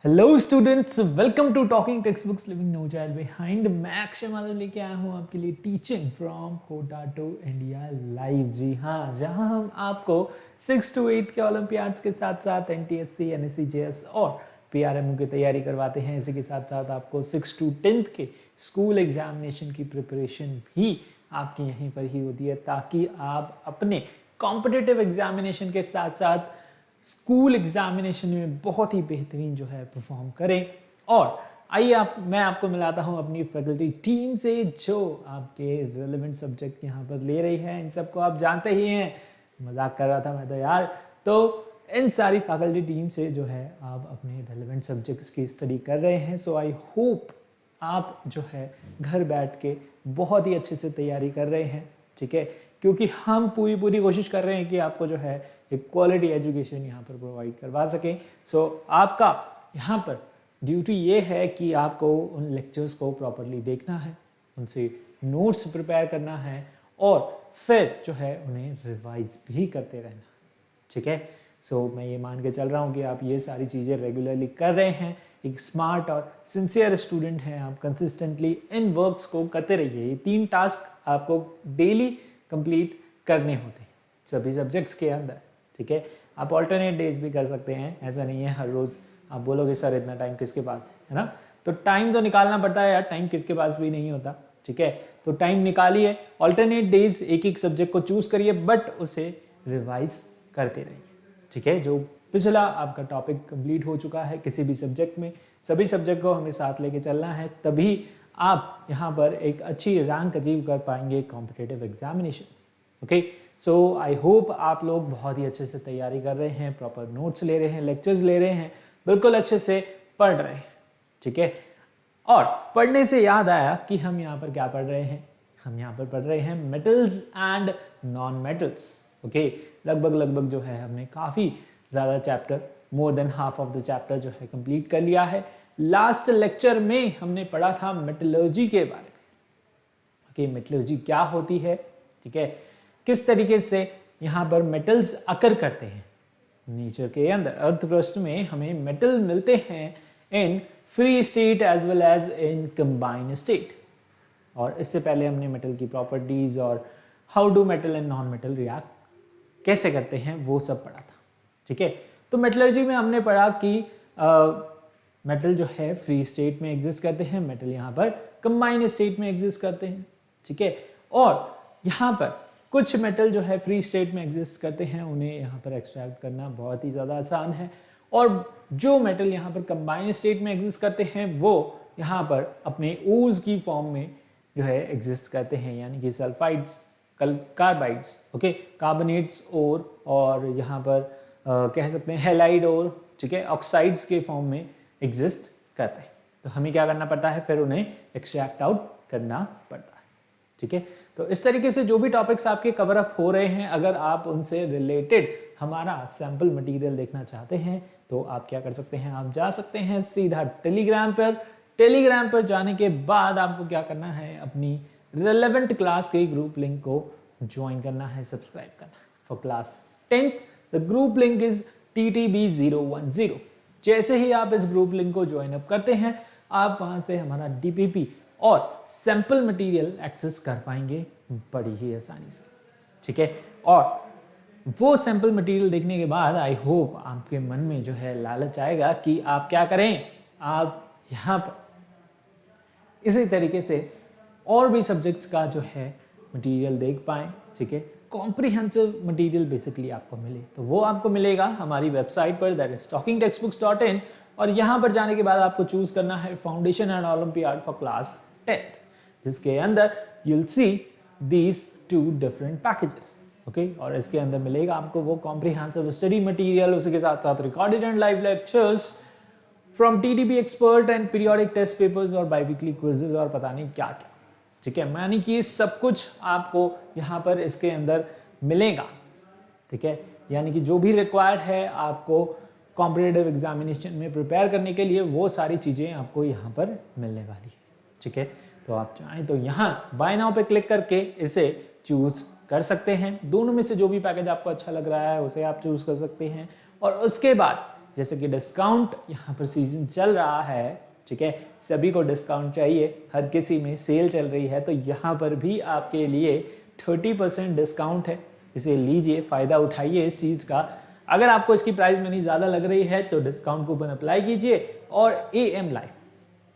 Hello students, welcome to talking text books living no child behind. मैं अक्षय माधव लेके आया हूँ आपके लिए teaching from Kota to India live. जी हाँ, जहाँ हम आपको 6 to 8 के ओलंपियाड्स के साथ साथ एनटीएससी, एनएससी, जेएस और पीआरएमओ की तैयारी करवाते हैं। इसी के साथ साथ आपको 6 to 10 के स्कूल एग्जामिनेशन की प्रिपरेशन भी आपकी यहीं पर ही होती है, ताकि आप अपने कॉम्पिटिटिव एग्जामिनेशन के साथ साथ स्कूल एग्जामिनेशन में बहुत ही बेहतरीन जो है परफॉर्म करें। और आइए मैं आपको मिलाता हूं अपनी फैकल्टी टीम से, जो आपके रेलेवेंट सब्जेक्ट यहाँ पर ले रही है। इन सबको आप जानते ही हैं, मजाक कर रहा था मैं तो यार। तो इन सारी फैकल्टी टीम से जो है आप अपने रेलेवेंट सब्जेक्ट्स की स्टडी कर रहे हैं। सो आई होप आप जो है घर बैठ के बहुत ही अच्छे से तैयारी कर रहे हैं, ठीक है, क्योंकि हम पूरी कोशिश कर रहे हैं कि आपको जो है एक क्वालिटी एजुकेशन यहाँ पर प्रोवाइड करवा सकें। सो आपका यहाँ पर ड्यूटी ये है कि आपको उन लेक्चर्स को प्रॉपरली देखना है, उनसे नोट्स प्रिपेयर करना है और फिर जो है उन्हें रिवाइज भी करते रहना, ठीक है। सो मैं ये मान के चल रहा हूँ कि आप ये सारी चीज़ें रेगुलरली कर रहे हैं, एक स्मार्ट और सिंसियर स्टूडेंट हैं आप। कंसिस्टेंटली इन वर्क्स को करते रहिए। ये 3 टास्क आपको डेली कंप्लीट करने होते हैं सभी सब्जेक्ट्स के अंदर, ठीक है। आप ऑल्टरनेट डेज भी कर सकते हैं, ऐसा नहीं है हर रोज़ आप बोलोगे सर इतना टाइम किसके पास है ना। तो टाइम तो निकालना पड़ता है यार, टाइम किसके पास भी नहीं होता, ठीक है। तो टाइम निकालिए, ऑल्टरनेट डेज एक सब्जेक्ट को चूज करिए, बट उसे रिवाइज करते रहिए, ठीक है। जो पिछला आपका टॉपिक कंप्लीट हो चुका है किसी भी सब्जेक्ट में, सभी सब्जेक्ट को हमें साथ लेके चलना है, तभी आप यहाँ पर एक अच्छी रैंक अचीव कर पाएंगे competitive examination. Okay, so I hope आप लोग बहुत ही अच्छे से तैयारी कर रहे हैं, प्रॉपर नोट्स ले रहे हैं, लेक्चर्स ले रहे हैं, बिल्कुल अच्छे से पढ़ रहे हैं, ठीक है। और पढ़ने से याद आया कि हम यहाँ पर क्या पढ़ रहे हैं। हम यहाँ पर पढ़ रहे हैं metals and non metals. Okay, लगभग जो है हमने काफ़ी ज़्यादा chapter, more than half of the chapter जो है कंप्लीट कर लिया है। लास्ट लेक्चर में हमने पढ़ा था मेटलर्जी के बारे में। ओके, मेटलर्जी क्या होती है, ठीक है, किस तरीके से यहाँ पर मेटल्स अकर करते हैं नेचर के अंदर। अर्थ क्रस्ट में हमें मेटल मिलते हैं in free state as well as in combined state. और इससे पहले हमने मेटल की प्रॉपर्टीज और how do metal and non metal react कैसे करते हैं वो सब पढ़ा था, ठीक है। तो मेटलर्जी में हमने पढ़ा कि मेटल जो है फ्री स्टेट में एग्जिस्ट करते हैं, मेटल यहाँ पर कंबाइंड स्टेट में एग्जिस्ट करते हैं, ठीक है। और यहाँ पर कुछ मेटल जो है फ्री स्टेट में एग्जिस्ट करते हैं, उन्हें यहाँ पर एक्सट्रैक्ट करना बहुत ही ज़्यादा आसान है। और जो मेटल यहाँ पर कंबाइंड स्टेट में एग्जिस्ट करते हैं वो यहाँ पर अपने ओर्स की फॉर्म में जो है एग्जिस्ट करते हैं, यानी कि सल्फाइड्स, कार्बाइड्स, ओके, कार्बोनेट्स और यहाँ पर कह सकते हैं हैलाइड और, ठीक है, ऑक्साइड्स के फॉर्म में एग्जिस्ट करते हैं। तो हमें क्या करना पड़ता है, फिर उन्हें एक्सट्रैक्ट आउट करना पड़ता है, ठीक है। तो इस तरीके से जो भी टॉपिक्स आपके कवर अप हो रहे हैं, अगर आप उनसे रिलेटेड हमारा सैम्पल मटेरियल देखना चाहते हैं तो आप क्या कर सकते हैं, आप जा सकते हैं सीधा टेलीग्राम पर। टेलीग्राम पर जाने के बाद आपको क्या करना है, अपनी रिलेवेंट क्लास के ग्रुप लिंक को ज्वाइन करना है, सब्सक्राइब करना है for class 10th। The group link is TTB010। जैसे ही आप इस ग्रुप लिंक को ज्वाइन अप करते हैं, आप वहां से हमारा DPP और सैंपल मटेरियल एक्सेस कर पाएंगे बड़ी ही आसानी से, ठीक है। और वो सैंपल मटेरियल देखने के बाद आई होप आपके मन में जो है लालच आएगा कि आप क्या करें, आप यहाँ पर इसी तरीके से और भी सब्जेक्ट्स का जो है मटेरियल देख पाएँ, ठीक है। कॉम्प्रिहेंसिव मटेरियल बेसिकली आपको मिले, तो वो आपको मिलेगा हमारी वेबसाइट पर, दैट इज talkingtextbooks.in। और यहाँ पर जाने के बाद आपको चूज करना है foundation and olympiad for class 10th, जिसके अंदर you'll see these 2 different packages, okay. और इसके अंदर मिलेगा आपको वो कॉम्प्रिहेंसिव स्टडी मटेरियल, उसके साथ साथ recorded and live lectures from TTB expert and periodic test papers और बाईवीकली क्विजेज और पता नहीं क्या क्या, ठीक है। यानी कि सब कुछ आपको यहाँ पर इसके अंदर मिलेगा, ठीक है। यानी कि जो भी रिक्वायर्ड है आपको कॉम्पिटिटिव एग्जामिनेशन में प्रिपेयर करने के लिए, वो सारी चीज़ें आपको यहाँ पर मिलने वाली है, ठीक है। तो आप चाहें तो यहाँ बाय नाउ पे क्लिक करके इसे चूज कर सकते हैं। दोनों में से जो भी पैकेज आपको अच्छा लग रहा है उसे आप चूज कर सकते हैं। और उसके बाद जैसे कि डिस्काउंट यहाँ पर सीजन चल रहा है, ठीक है, सभी को डिस्काउंट चाहिए, हर किसी में सेल चल रही है, तो यहाँ पर भी आपके लिए 30% डिस्काउंट है, इसे लीजिए, फ़ायदा उठाइए इस चीज़ का। अगर आपको इसकी प्राइस मनी ज़्यादा लग रही है तो डिस्काउंट कूपन अप्लाई कीजिए और AM लाइव,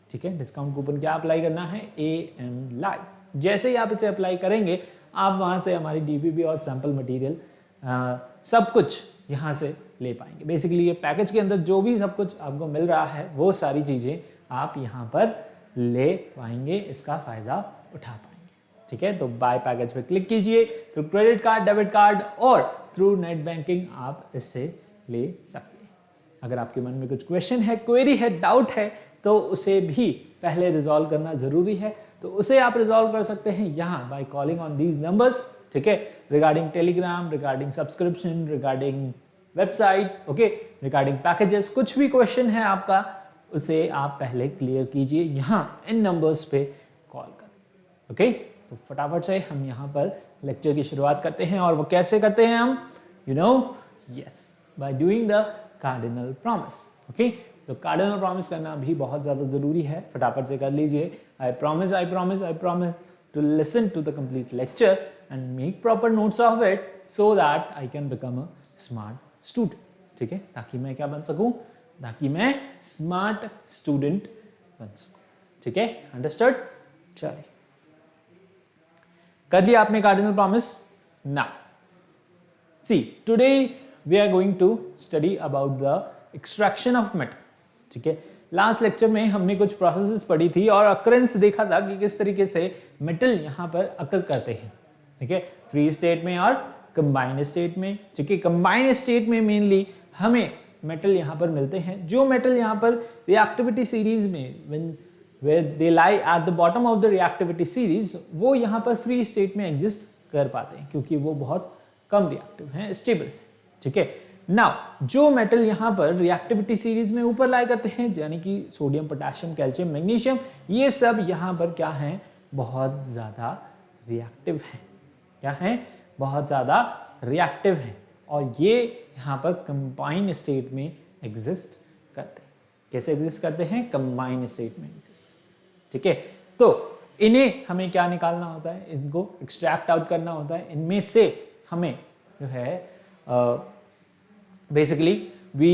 ठीक है, डिस्काउंट कूपन क्या अप्लाई करना है, AM लाइव। जैसे ही आप इसे अप्लाई करेंगे आप वहाँ से हमारी DPP और सैम्पल मटेरियल सब कुछ यहाँ से ले पाएंगे। बेसिकली ये पैकेज के अंदर जो भी सब कुछ आपको मिल रहा है वो सारी चीज़ें आप यहाँ पर ले पाएंगे, इसका फ़ायदा उठा पाएंगे, ठीक है। तो बाय पैकेज पे क्लिक कीजिए, through credit card, debit card और थ्रू नेट बैंकिंग आप इससे ले सकते हैं। अगर आपके मन में कुछ क्वेश्चन है, क्वेरी है, डाउट है तो उसे भी पहले रिजॉल्व करना ज़रूरी है, तो उसे आप रिजॉल्व कर सकते हैं यहाँ by calling on these numbers, ठीक है, regarding Telegram, regarding subscription, regarding website, okay, regarding packages, कुछ भी क्वेश्चन है आपका उसे आप पहले क्लियर कीजिए यहाँ इन नंबर्स पे कॉल कर, ओके। तो फटाफट से हम यहाँ पर लेक्चर की शुरुआत करते हैं, और वो कैसे करते हैं हम, you know, yes, by doing the cardinal promise, okay. तो कार्डिनल प्रॉमिस करना भी बहुत ज़्यादा ज़रूरी है, फटाफट से कर लीजिए। I promise to listen to the complete lecture and make proper notes of it so that I can become a smart student, ठीक है, ताकि मैं क्या बन सकूं, ताकि मैं स्मार्ट स्टूडेंट बन सकूं, ठीक है, अंडरस्टूड। चलिए, कर लिया आपने cardinal promise. Now see, today we are going to study about the extraction of metal, ठीक है। लास्ट लेक्चर में हमने कुछ प्रोसेसेस पढ़ी थी और अकरेंस देखा था कि किस तरीके से मेटल यहाँ पर अकर करते हैं, ठीक है, फ्री स्टेट में और कंबाइंड स्टेट में, ठीक है। कंबाइंड स्टेट में मेनली हमें मेटल यहाँ पर मिलते हैं, जो मेटल यहाँ पर रिएक्टिविटी सीरीज में where they lie at the bottom of the reactivity series, वो यहाँ पर फ्री स्टेट में एग्जिस्ट कर पाते हैं क्योंकि वो बहुत कम रिएक्टिव हैं, स्टेबल, ठीक है। नाउ जो मेटल यहाँ पर रिएक्टिविटी सीरीज में ऊपर लाई करते हैं, यानी कि सोडियम, पोटेशियम, कैल्शियम, मैग्नीशियम, ये सब यहाँ पर क्या हैं, बहुत ज़्यादा रिएक्टिव हैं, क्या हैं, बहुत ज़्यादा रिएक्टिव हैं, और ये यहाँ पर कंबाइंड स्टेट में एग्जिस्ट करते हैं। कैसे एग्जिस्ट करते हैं, कंबाइंड स्टेट में एग्जिस्ट, ठीक है। तो इन्हें हमें क्या निकालना होता है, इनको एक्सट्रैक्ट आउट करना होता है। इनमें से हमें जो है basically we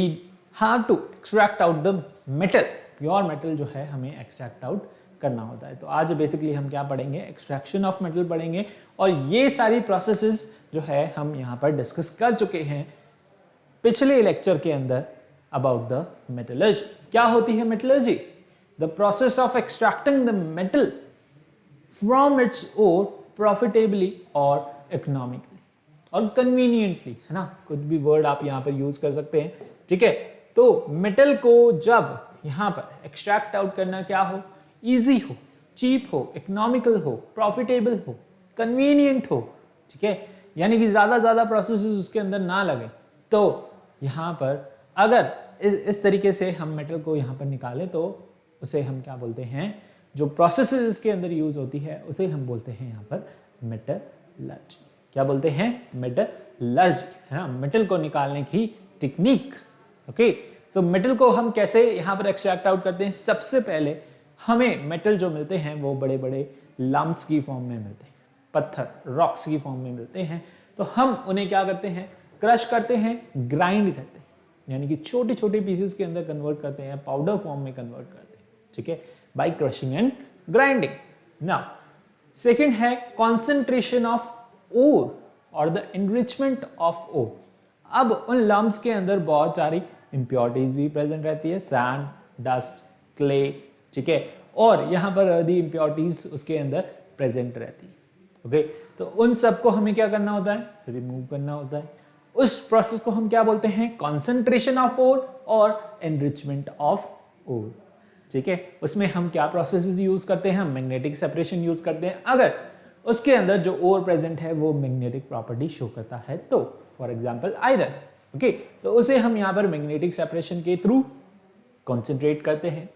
have to extract out the metal, pure metal जो है हमें एक्सट्रैक्ट आउट करना होता है। तो आज बेसिकली हम क्या पढ़ेंगे, एक्सट्रैक्शन ऑफ मेटल पढ़ेंगे, और ये सारी प्रोसेसेस जो है हम यहाँ पर डिस्कस कर चुके हैं पिछले लेक्चर के अंदर अबाउट द मेटलर्जी। क्या होती है metallurgy? The process of extracting the metal from its ore profitably और इकोनॉमिकली और कन्वीनियंटली, है ना, कुछ भी वर्ड आप यहाँ पर यूज कर सकते हैं, ठीक है। तो मेटल को जब यहाँ पर एक्सट्रैक्ट आउट करना क्या हो, इजी हो, चीप हो, इकोनॉमिकल हो, प्रॉफिटेबल हो, कन्वीनियंट हो, ठीक है, यानी कि ज्यादा प्रोसेसेस उसके अंदर ना लगे। तो यहाँ पर अगर इस तरीके से हम मेटल को यहाँ पर निकालें तो उसे हम क्या बोलते हैं, जो प्रोसेसेस इसके अंदर यूज होती है उसे हम बोलते हैं यहाँ पर मेटलर्जी। क्या बोलते हैं, मेटलर्जी, है ना, मेटल को निकालने की टेक्निक, ओके। सो मेटल को हम कैसे यहाँ पर एक्सट्रैक्ट आउट करते हैं, सबसे पहले हमें मेटल जो मिलते हैं वो बड़े बड़े लम्प्स की फॉर्म में मिलते हैं, पत्थर, रॉक्स की फॉर्म में मिलते हैं। तो हम उन्हें क्या करते हैं, क्रश करते हैं, ग्राइंड करते हैं, यानी कि छोटे छोटे पीसेस के अंदर कन्वर्ट करते हैं, पाउडर फॉर्म में कन्वर्ट करते हैं, ठीक है, by crushing and grinding. Now second है कॉन्सेंट्रेशन ऑफ ओर और द एनरिचमेंट ऑफ ओर। अब उन लम्प्स के अंदर बहुत सारी इंप्योरिटीज भी प्रेजेंट रहती है, सैंड, डस्ट, क्ले, ठीक है, और यहाँ पर अर्दी इंप्योरिटीज उसके अंदर प्रेजेंट रहती है, ओके। तो उन सबको हमें क्या करना होता है, रिमूव करना होता है। उस प्रोसेस को हम क्या बोलते हैं, कॉन्सेंट्रेशन ऑफ ओर और एनरिचमेंट ऑफ ओर, ठीक है। उसमें हम क्या प्रोसेसेस यूज करते हैं, हम मैग्नेटिक सेपरेशन यूज करते हैं। अगर उसके अंदर जो ओर प्रेजेंट है वो मैग्नेटिक प्रॉपर्टी शो करता है, तो फॉर एग्जांपल आयरन, ओके, तो उसे हम यहाँ पर मैग्नेटिक सेपरेशन के थ्रू कॉन्सेंट्रेट करते हैं।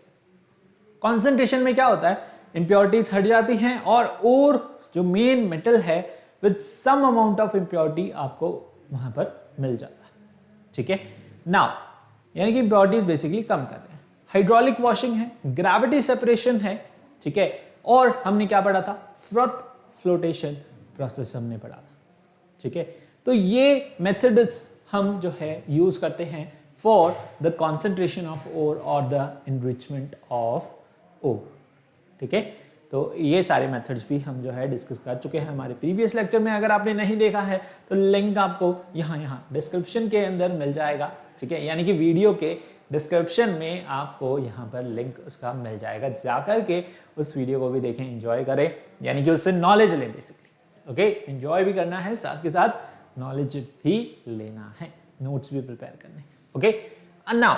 कॉन्सेंट्रेशन में क्या होता है, इंप्योरिटीज हट जाती हैं और ओर जो मेन मेटल है with some amount of impurity आपको वहां पर मिल जाता है, ठीक है। नाउ यानी कि इम्प्योरिटीज बेसिकली कम कर रहे हैं। हाइड्रोलिक वॉशिंग है, ग्रेविटी सेपरेशन है, ठीक है, और हमने क्या पढ़ा था, फ्रॉथ फ्लोटेशन प्रोसेस हमने पढ़ा था, ठीक है। तो ये मेथड्स हम जो है यूज करते हैं for the concentration of ore और द एनरिचमेंट ऑफ ओर, ठीक है। तो ये सारे मेथड्स भी हम जो है डिस्कस कर चुके हैं हमारे प्रीवियस लेक्चर में। अगर आपने नहीं देखा है तो लिंक आपको यहाँ डिस्क्रिप्शन के अंदर मिल जाएगा, ठीक है, यानी कि वीडियो के डिस्क्रिप्शन में आपको यहाँ पर लिंक उसका मिल जाएगा, जाकर के उस वीडियो को भी देखें, एंजॉय करें, यानी कि उससे नॉलेज लें बेसिकली, ओके। एंजॉय भी करना है, साथ के साथ नॉलेज भी लेना है, नोट्स भी प्रिपेयर करने, okay. And now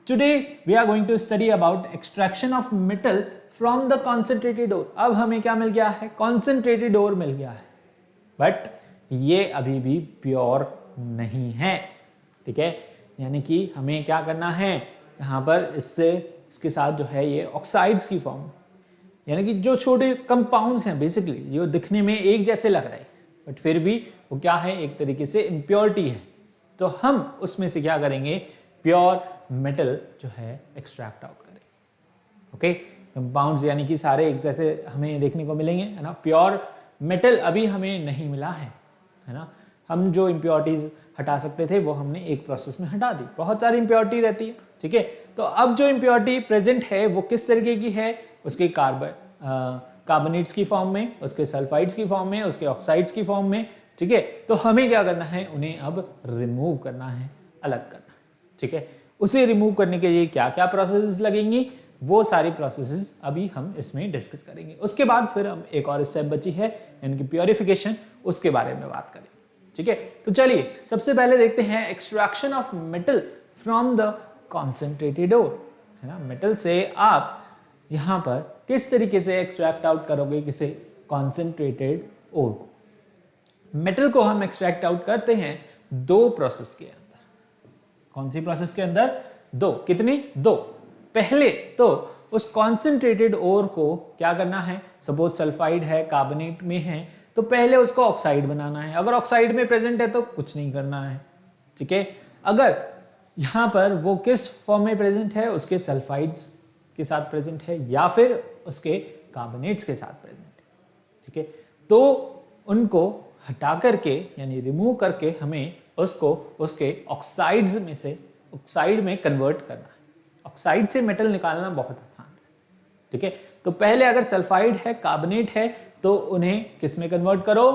today we are going to study about extraction of metal from the concentrated ore. अब हमें क्या मिल गया है, कॉन्सेंट्रेटेड ओर मिल गया है, बट ये अभी भी प्योर नहीं है, ठीक है। यानी कि हमें क्या करना है, यहाँ पर इसके साथ जो है ये ऑक्साइड्स की फॉर्म, यानी कि जो छोटे कंपाउंड्स हैं बेसिकली, जो दिखने में एक जैसे लग रहे हैं बट फिर भी वो क्या है, एक तरीके से इम्प्योरिटी है, तो हम उसमें से क्या करेंगे, प्योर मेटल जो है एक्सट्रैक्ट आउट करेंगे, ओके। कंपाउंड्स यानी कि सारे एक जैसे हमें देखने को मिलेंगे, है ना। प्योर मेटल अभी हमें नहीं मिला है ना। हम जो इम्प्योरिटीज हटा सकते थे वो हमने एक प्रोसेस में हटा दी, बहुत सारी इम्प्योरिटी रहती है, ठीक है। तो अब जो इम्प्योरिटी प्रेजेंट है वो किस तरीके की है, उसके कार्बोनेट्स की फॉर्म में, उसके सल्फाइड्स की फॉर्म में, उसके ऑक्साइड्स की फॉर्म में, ठीक है। तो हमें क्या करना है, उन्हें अब रिमूव करना है, अलग करना, ठीक है। उसे रिमूव करने के लिए क्या क्या प्रोसेसेस लगेंगी, वो सारी प्रोसेसेस अभी हम इसमें डिस्कस करेंगे। उसके बाद फिर हम एक और स्टेप बची है इनकी प्योरिफिकेशन, उसके बारे में बात करेंगे, ठीक है। तो चलिए सबसे पहले देखते हैं extraction of metal from the concentrated ore, है ना। मेटल से आप यहाँ पर किस तरीके से एक्सट्रैक्ट आउट करोगे किसे, कॉन्सेंट्रेटेड ओर को। मेटल को हम एक्सट्रैक्ट आउट करते हैं दो प्रोसेस के अंदर। कौन सी प्रोसेस के अंदर, दो, कितनी, दो। पहले तो उस कॉन्सेंट्रेटेड ओर को क्या करना है, सपोज सल्फाइड है, कार्बोनेट में है, तो पहले उसको ऑक्साइड बनाना है। अगर ऑक्साइड में प्रेजेंट है तो कुछ नहीं करना है, ठीक है। अगर यहां पर वो किस फॉर्म में प्रेजेंट है, उसके सल्फाइड्स के साथ प्रेजेंट है या फिर उसके कार्बोनेट्स के साथ प्रेजेंट है, ठीक है। तो उनको हटा करके यानी रिमूव करके हमें उसको उसके ऑक्साइड्स में से ऑक्साइड में कन्वर्ट करना है। ऑक्साइड से मेटल निकालना बहुत आसान है, ठीक है। तो पहले अगर सल्फाइड है, कार्बोनेट है, तो उन्हें किस में कन्वर्ट करो,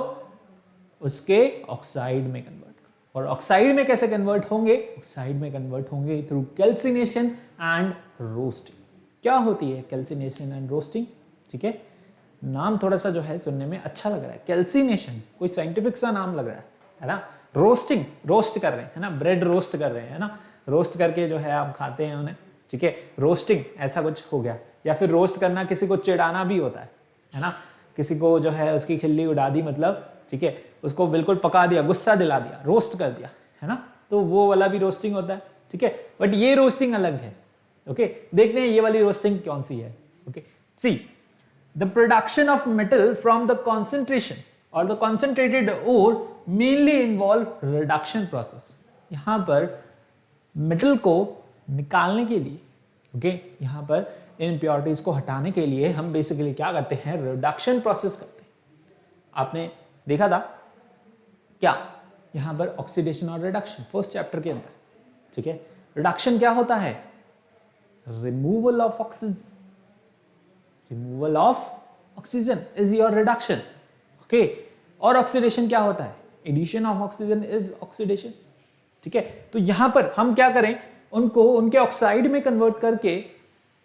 उसके ऑक्साइड में कन्वर्ट करो। और ऑक्साइड में कैसे कन्वर्ट होंगे, ऑक्साइड में कन्वर्ट होंगे थ्रू कैल्सिनेशन एंड रोस्टिंग। क्या होती है कैल्सिनेशन एंड रोस्टिंग, ठीक है। नाम थोड़ा सा जो है सुनने में अच्छा लग रहा है, कैल्सिनेशन कोई साइंटिफिक सा नाम लग रहा है ना। रोस्टिंग, रोस्ट कर रहे हैं, है ना, ब्रेड रोस्ट कर रहे हैं, है ना, रोस्ट करके जो है आप खाते हैं उन्हें, ठीक है। रोस्टिंग ऐसा कुछ हो गया, या फिर रोस्ट करना किसी को चिढ़ाना भी होता है ना। किसी को जो है उसकी खिल्ली उड़ा दी, मतलब ठीक है, उसको बिल्कुल पका दिया, गुस्सा दिला दिया, रोस्ट कर दिया, है ना, तो वो वाला भी रोस्टिंग होता है, ठीक है। बट ये रोस्टिंग अलग है, ओके। देखते हैं ये वाली रोस्टिंग कौन सी है, okay. See the production of metal from the concentration or the concentrated ore mainly involve reduction process. यहाँ पर मेटल को निकालने के लिए, ओके, यहाँ पर इम्प्योरिटीज को हटाने के लिए हम बेसिकली क्या करते हैं, रिडक्शन प्रोसेस करते हैं। आपने देखा था क्या, यहाँ पर ऑक्सीडेशन और रिडक्शन फर्स्ट चैप्टर के अंदर, ठीक है। रिडक्शन क्या होता है, removal of oxygen, removal of oxygen is your reduction, okay. और ऑक्सीडेशन क्या होता है, addition of oxygen is oxidation, ठीक है। तो यहां पर हम क्या करें, उनको उनके ऑक्साइड में कन्वर्ट करके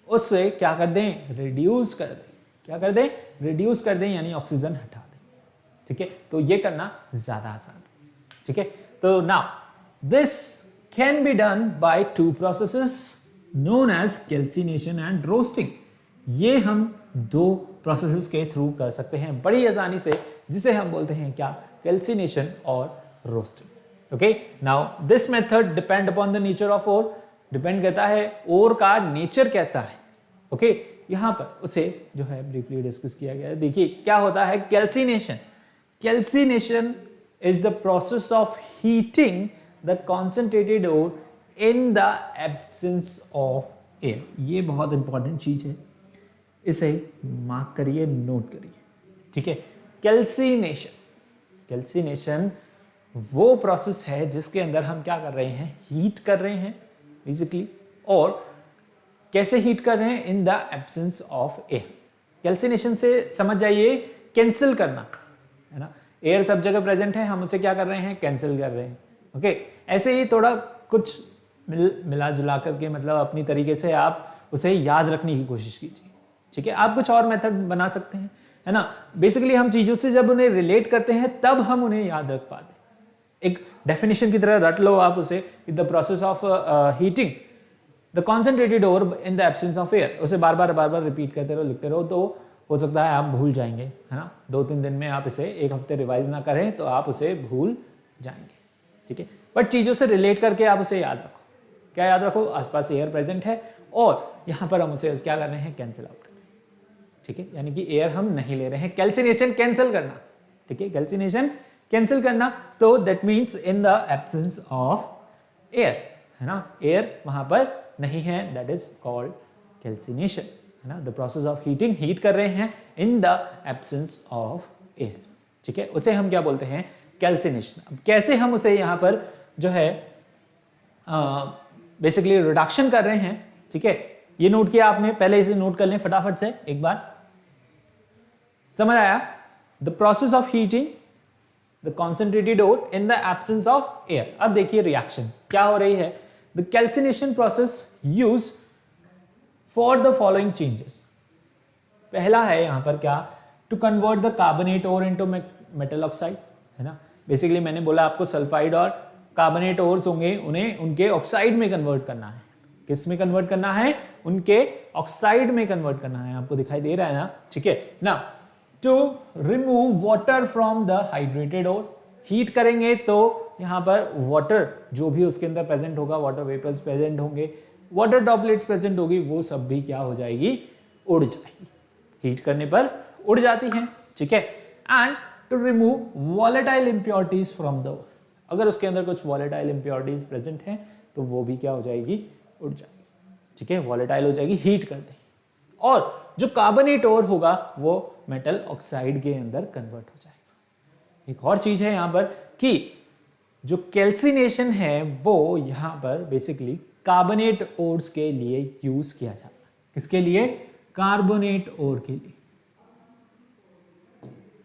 उससे क्या कर दें, रिड्यूस कर दें। क्या कर दें, रिड्यूस कर दें, यानी ऑक्सीजन हटा दें, ठीक है। तो ये करना ज्यादा आसान है, ठीक है। तो now this can be done by two processes known as calcination and roasting. ये हम दो प्रोसेसेस के थ्रू कर सकते हैं बड़ी आसानी से, जिसे हम बोलते हैं क्या, कैल्सिनेशन और roasting, okay. Now this method depend upon the nature of ore, depend करता है ओर का नेचर कैसा है, ओके। यहां पर उसे जो है ब्रीफली डिस्कस किया गया है। देखिए क्या होता है calcination. Calcination is the process of heating the concentrated ore in the absence of air. ये बहुत इंपॉर्टेंट चीज है, इसे मार्क करिए, नोट करिए, ठीक है। कैल्सिनेशन, कैल्सिनेशन वो प्रोसेस है जिसके अंदर हम क्या कर रहे हैं, हीट कर रहे हैं बेसिकली। और कैसे हीट कर रहे हैं, इन the absence of air. Calcination से समझ जाइए कैंसिल करना, है ना। एयर सब जगह प्रेजेंट है, हम उसे क्या कर रहे हैं, कैंसिल कर रहे हैं। ओके, ऐसे ही थोड़ा कुछ मिला जुला करके, मतलब अपनी तरीके से आप उसे याद रखने की कोशिश कीजिए, ठीक है। आप कुछ और मेथड बना सकते हैं, है ना। बेसिकली हम चीजों से जब उन्हें रिलेट करते हैं तब हम उन्हें याद रख पाते हैं। एक डेफिनेशन की तरह रट लो आप उसे, the process of heating the concentrated ore in the absence of air. उसे बार बार रिपीट करते रहो, लिखते रहो, तो हो सकता है आप भूल जाएंगे, है ना। 2-3 दिन में आप इसे, एक हफ्ते रिवाइज ना करें तो आप उसे भूल जाएंगे, ठीक है। बट चीजों से रिलेट करके आप उसे याद रखो। क्या याद रखो, आसपास एयर प्रेजेंट है और यहां पर हम उसे क्या कर रहे हैं, कैंसिल आउट कर रहे हैं, ठीक है। यानी कि एयर हम नहीं ले रहे हैं, कैल्सिनेशन कैंसिल करना, ठीक है, कैल्सिनेशन कैंसिल करना। तो that means in the absence of air, है ना, एयर वहां पर नहीं है, दैट इज कॉल्ड कैल्सिनेशन, है ना। The process of heating, heat कर रहे हैं इन द एब्सेंस ऑफ एयर, ठीक है, उसे हम क्या बोलते हैं, कैल्सिनेशन। अब कैसे हम उसे यहाँ पर जो है बेसिकली रिडक्शन कर रहे हैं, ठीक है। ये नोट किया आपने, पहले इसे नोट कर लें फटाफट से एक बार, समझ आया। The process of heating the concentrated ore in the absence of air. अब देखिए रिएक्शन क्या हो रही है, the calcination process use for the following changes. पहला है यहां पर क्या, to convert the carbonate ore into metal oxide, है ना। बेसिकली मैंने बोला आपको सल्फाइड और कार्बोनेट ओर्स होंगे, उन्हें उनके ऑक्साइड में कन्वर्ट करना है। किस में कन्वर्ट करना है, उनके ऑक्साइड में कन्वर्ट करना है। आपको दिखाई दे रहा है ना, ठीक है ना। To remove water from the hydrated ore, heat करेंगे तो यहां पर वाटर जो भी उसके अंदर प्रेजेंट होगा, वाटर वेपर्स प्रेजेंट होंगे, वाटर ड्रॉपलेट्स प्रेजेंट होगी, वो सब भी क्या हो जाएगी, उड़ जाएगी। हीट करने पर उड़ जाती हैं, ठीक है। And to remove volatile impurities from the ore, अगर उसके अंदर कुछ वॉलेटाइल इंप्योरिटीज प्रेजेंट हैं तो वो भी क्या हो जाएगी, उड़ जाएगी, ठीक है, वॉलेटाइल हो जाएगी हीट करते ही। और जो कार्बोनेट ओर होगा वो मेटल ऑक्साइड के अंदर कन्वर्ट हो जाएगा। एक और चीज है यहां पर कि जो कैल्सिनेशन है वो यहां पर बेसिकली कार्बोनेट ओर्स के लिए यूज किया जाता है। किसके लिए, कार्बोनेट ओर के लिए।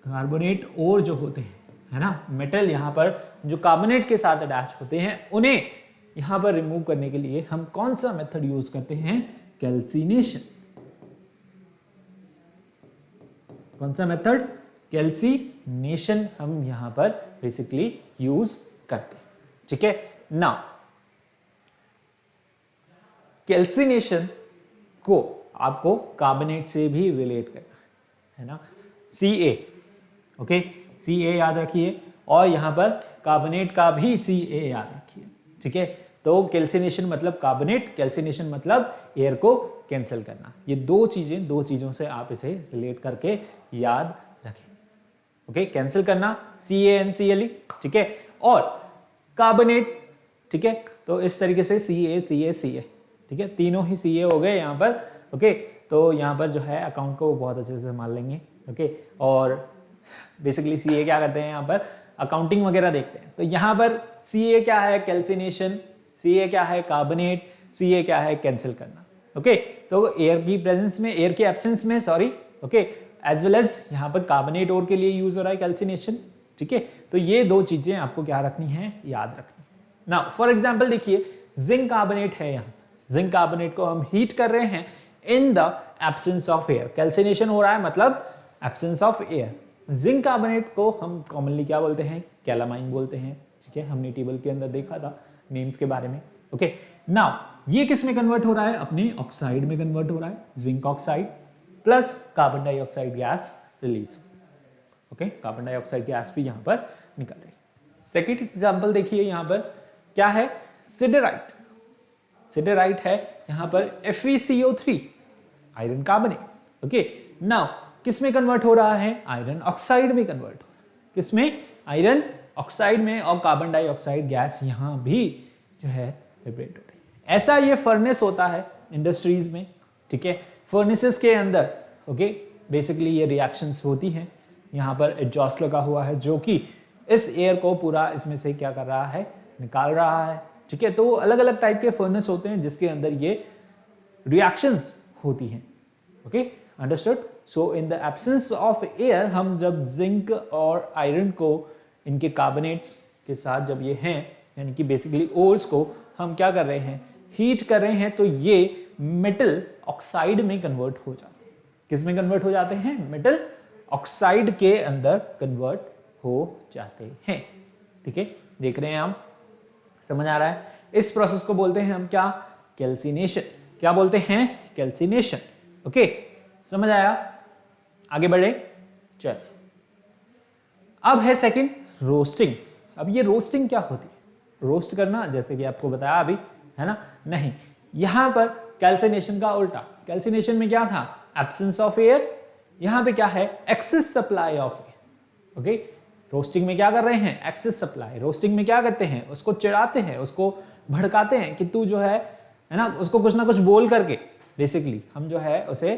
कार्बोनेट ओर जो होते हैं, है ना, मेटल यहां पर जो कार्बोनेट के साथ अटैच होते हैं, उन्हें यहां पर रिमूव करने के लिए हम कौन सा मेथड यूज करते हैं, कैल्सिनेशन। कौन सा मेथड, कैल्सिनेशन हम यहां पर बेसिकली यूज करते हैं, ठीक है। नाउ कैल्सिनेशन को आपको कार्बोनेट से भी रिलेट करना है ना, Ca, ओके, Ca याद रखिए, और यहां पर कार्बोनेट का भी Ca याद रखिए, ठीक है। तो कैल्सिनेशन मतलब कार्बोनेट, कैल्सिनेशन मतलब एयर को कैंसिल करना। ये दो चीजों से आप इसे रिलेट करके याद रखें, ओके। कैंसिल करना CaNCle, ठीक है, और कार्बोनेट, ठीक है। तो इस तरीके से Ca, ठीक है, तीनों ही Ca हो गए यहाँ पर, ओके। तो यहाँ पर जो है अकाउंट को बहुत अच्छे से संभाल लेंगे, ओके। और बेसिकली Ca क्या करते हैं, यहाँ पर अकाउंटिंग वगैरह देखते हैं। तो यहाँ पर Ca क्या है, कैल्सिनेशन, Ca क्या है, कार्बोनेट, Ca क्या है, कैंसिल करना, ओके। तो एयर की प्रेजेंस में, एयर के एब्सेंस में, sorry, okay, as well as यहाँ पर कार्बोनेट ओर के लिए यूज हो रहा है कैल्सिनेशन, ठीक है। तो ये दो चीजें आपको क्या रखनी है, याद रखनी है। नाउ फॉर एग्जांपल देखिए, जिंक कार्बोनेट है, यहाँ जिंक कार्बोनेट को हम हीट कर रहे हैं इन the absence of air. Calcination हो रहा है मतलब absence of air. Zinc carbonate को हम कॉमनली क्या बोलते हैं, कैलामाइन बोलते हैं, ठीक है। हमने टेबल के अंदर देखा था नेम्स के बारे में, ओके। नाउ ये किस में कन्वर्ट हो रहा है, अपने ऑक्साइड में कन्वर्ट हो रहा है, zinc oxide plus carbon dioxide gas release, okay. Carbon dioxide gas भी यहां पर निकल रही है। सेकेंड एग्जाम्पल देखिए, यहां पर क्या है, सिडराइट। सिडराइट है यहां पर FeCO3, iron carbonate, okay. Now किस में कन्वर्ट हो रहा है, आयरन ऑक्साइड में कन्वर्ट हो रहा है। किसमें, आयरन ऑक्साइड में, और कार्बन डाइऑक्साइड गैस यहां भी जो है लिबरेट हो रही है। ऐसा ये फर्नेस होता है इंडस्ट्रीज में, ठीक है। फर्नेसेस के अंदर ओके बेसिकली ये रिएक्शंस होती हैं। यहाँ पर एग्जॉस्ट लगा हुआ है जो कि इस एयर को पूरा इसमें से क्या कर रहा है, निकाल रहा है, ठीक है। तो अलग अलग टाइप के फर्नेस होते हैं जिसके अंदर ये रिएक्शंस होती हैं, okay understood. So in the absence of air हम जब जिंक और आयरन को इनके कार्बोनेट्स के साथ जब ये हैं यानी कि बेसिकली ओर्स को हम क्या कर रहे हैं, हीट कर रहे हैं, तो ये मेटल ऑक्साइड में कन्वर्ट हो जाते हैं। किस में कन्वर्ट हो जाते हैं, मेटल ऑक्साइड के अंदर कन्वर्ट हो जाते हैं, ठीक है। देख रहे हैं हम, समझ आ रहा है। इस प्रोसेस को बोलते हैं हम क्या, कैल्सिनेशन। क्या बोलते हैं, कैल्सिनेशन, ओके समझ आया। आगे बढ़े, चल अब है सेकंड रोस्टिंग। अब ये रोस्टिंग क्या होती है, रोस्ट करना, जैसे कि आपको बताया अभी, है ना। नहीं, यहां पर कैल्सिनेशन का उल्टा। कैल्सिनेशन में क्या था, एब्सेंस ऑफ एयर, यहां पे क्या है, excess supply of air, okay. Roasting में क्या कर रहे हैं, एक्सेस सप्लाई। रोस्टिंग में क्या करते हैं, उसको चिढ़ाते हैं, उसको भड़काते हैं कि तू जो है ना, उसको कुछ ना कुछ बोल करके बेसिकली हम जो है उसे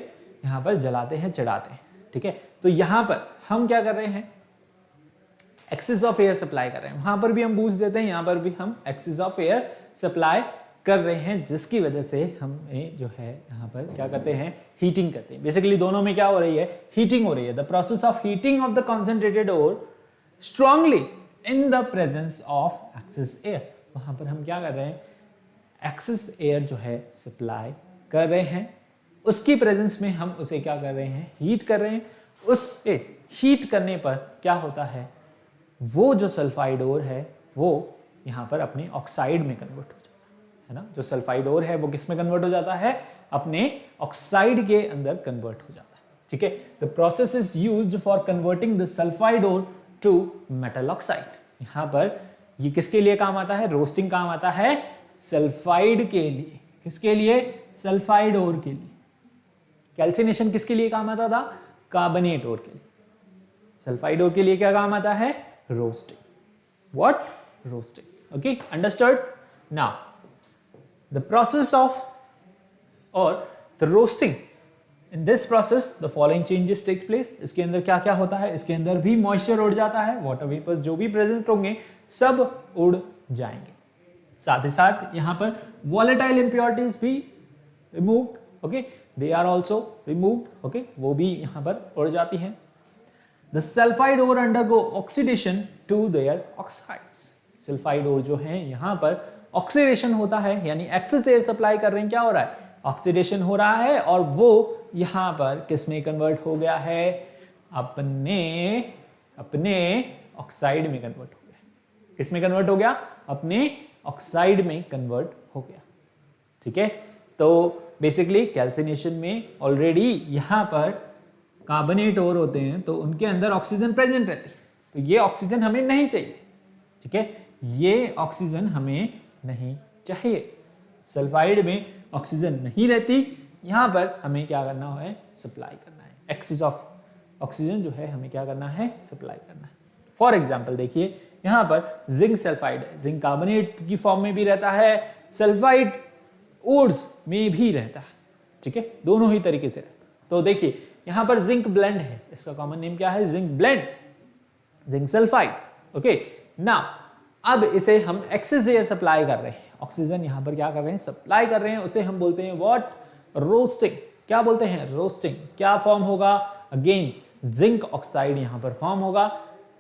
यहां पर जलाते हैं, चिढ़ाते हैं, ठीक है। तो यहां पर हम क्या कर रहे हैं, एक्सेस ऑफ एयर सप्लाई कर रहे हैं। वहां पर भी हम बूझ देते हैं, यहां पर भी हम एक्सेस ऑफ एयर सप्लाई कर रहे हैं, जिसकी वजह से हमें जो है यहाँ पर क्या करते हैं, हीटिंग करते हैं। बेसिकली दोनों में क्या हो रही है, हीटिंग हो रही है। The process of heating of the concentrated ore strongly in the presence of excess air. वहां पर हम क्या कर रहे हैं, एक्सेस एयर जो है सप्लाई कर रहे हैं, उसकी प्रेजेंस में हम उसे क्या कर रहे हैं, हीट कर रहे हैं। उससे हीट करने पर क्या होता है, वो जो सल्फाइड ओर है वो यहाँ पर अपने ऑक्साइड में कन्वर्ट हो जाता है ना। जो सल्फाइड ओर है वो किस में कन्वर्ट हो जाता है, अपने ऑक्साइड के अंदर कन्वर्ट हो जाता है, ठीक है। The process is used for converting the sulphide ore to metal oxide. यहाँ पर ये किसके लिए काम आता है, रोस्टिंग काम आता है सल्फाइड के लिए। किसके लिए, सल्फाइड ओर के लिए। कैल्सिनेशन किसके लिए काम आता था, कार्बोनेट ओर के लिए। सल्फाइड ओर के लिए क्या काम आता है, roasting. What, roasting, okay understood. Now the process of or the roasting, in this process the following changes take place. इसके अंदर क्या क्या होता है, इसके अंदर भी मॉइस्चर उड़ जाता है, वाटर वेपर्स जो भी प्रेजेंट होंगे सब उड़ जाएंगे। साथ ही साथ यहाँ पर वॉलेटाइल इंप्योरिटीज भी removed, okay they are also removed, okay वो भी यहाँ पर उड़ जाती है। The sulfide ore undergo oxidation to their oxides. Sulphide ore जो है यहाँ पर ऑक्सीडेशन होता है, यानी एक्सेस एयर सप्लाई कर रहे हैं, क्या हो रहा है, ऑक्सीडेशन हो रहा है, और वो यहाँ पर किस में कन्वर्ट हो गया है, अपने ऑक्साइड में कन्वर्ट हो गया। किस में कन्वर्ट हो गया, अपने ऑक्साइड में कन्वर्ट हो गया, ठीक है। तो बेसिकली कैल्सिनेशन में ऑलरेडी यहाँ पर कार्बोनेट ओर होते हैं, तो उनके अंदर ऑक्सीजन प्रेजेंट रहती है, तो ये ऑक्सीजन हमें नहीं चाहिए, ठीक है, ये ऑक्सीजन हमें नहीं चाहिए। सल्फाइड में ऑक्सीजन नहीं रहती, यहाँ पर हमें क्या करना है, सप्लाई करना है। एक्सेस ऑफ ऑक्सीजन जो है हमें क्या करना है, सप्लाई करना है। फॉर एग्जाम्पल देखिए, यहाँ पर जिंक सल्फाइड है, जिंक कार्बोनेट की फॉर्म में भी रहता है, सल्फाइड ओर्स में भी रहता है, ठीक है, दोनों ही तरीके से रहता है। तो देखिए यहाँ पर जिंक ब्लेंड है, इसका कॉमन नेम क्या है, zinc blende, zinc sulphide, okay. Now अब इसे हम एक्सेस एयर सप्लाई कर रहे हैं, ऑक्सीजन यहाँ पर क्या कर रहे हैं, सप्लाई कर रहे हैं, उसे हम बोलते हैं व्हाट, रोस्टिंग। क्या बोलते हैं, रोस्टिंग। क्या फॉर्म होगा, अगेन जिंक ऑक्साइड यहाँ पर फॉर्म होगा।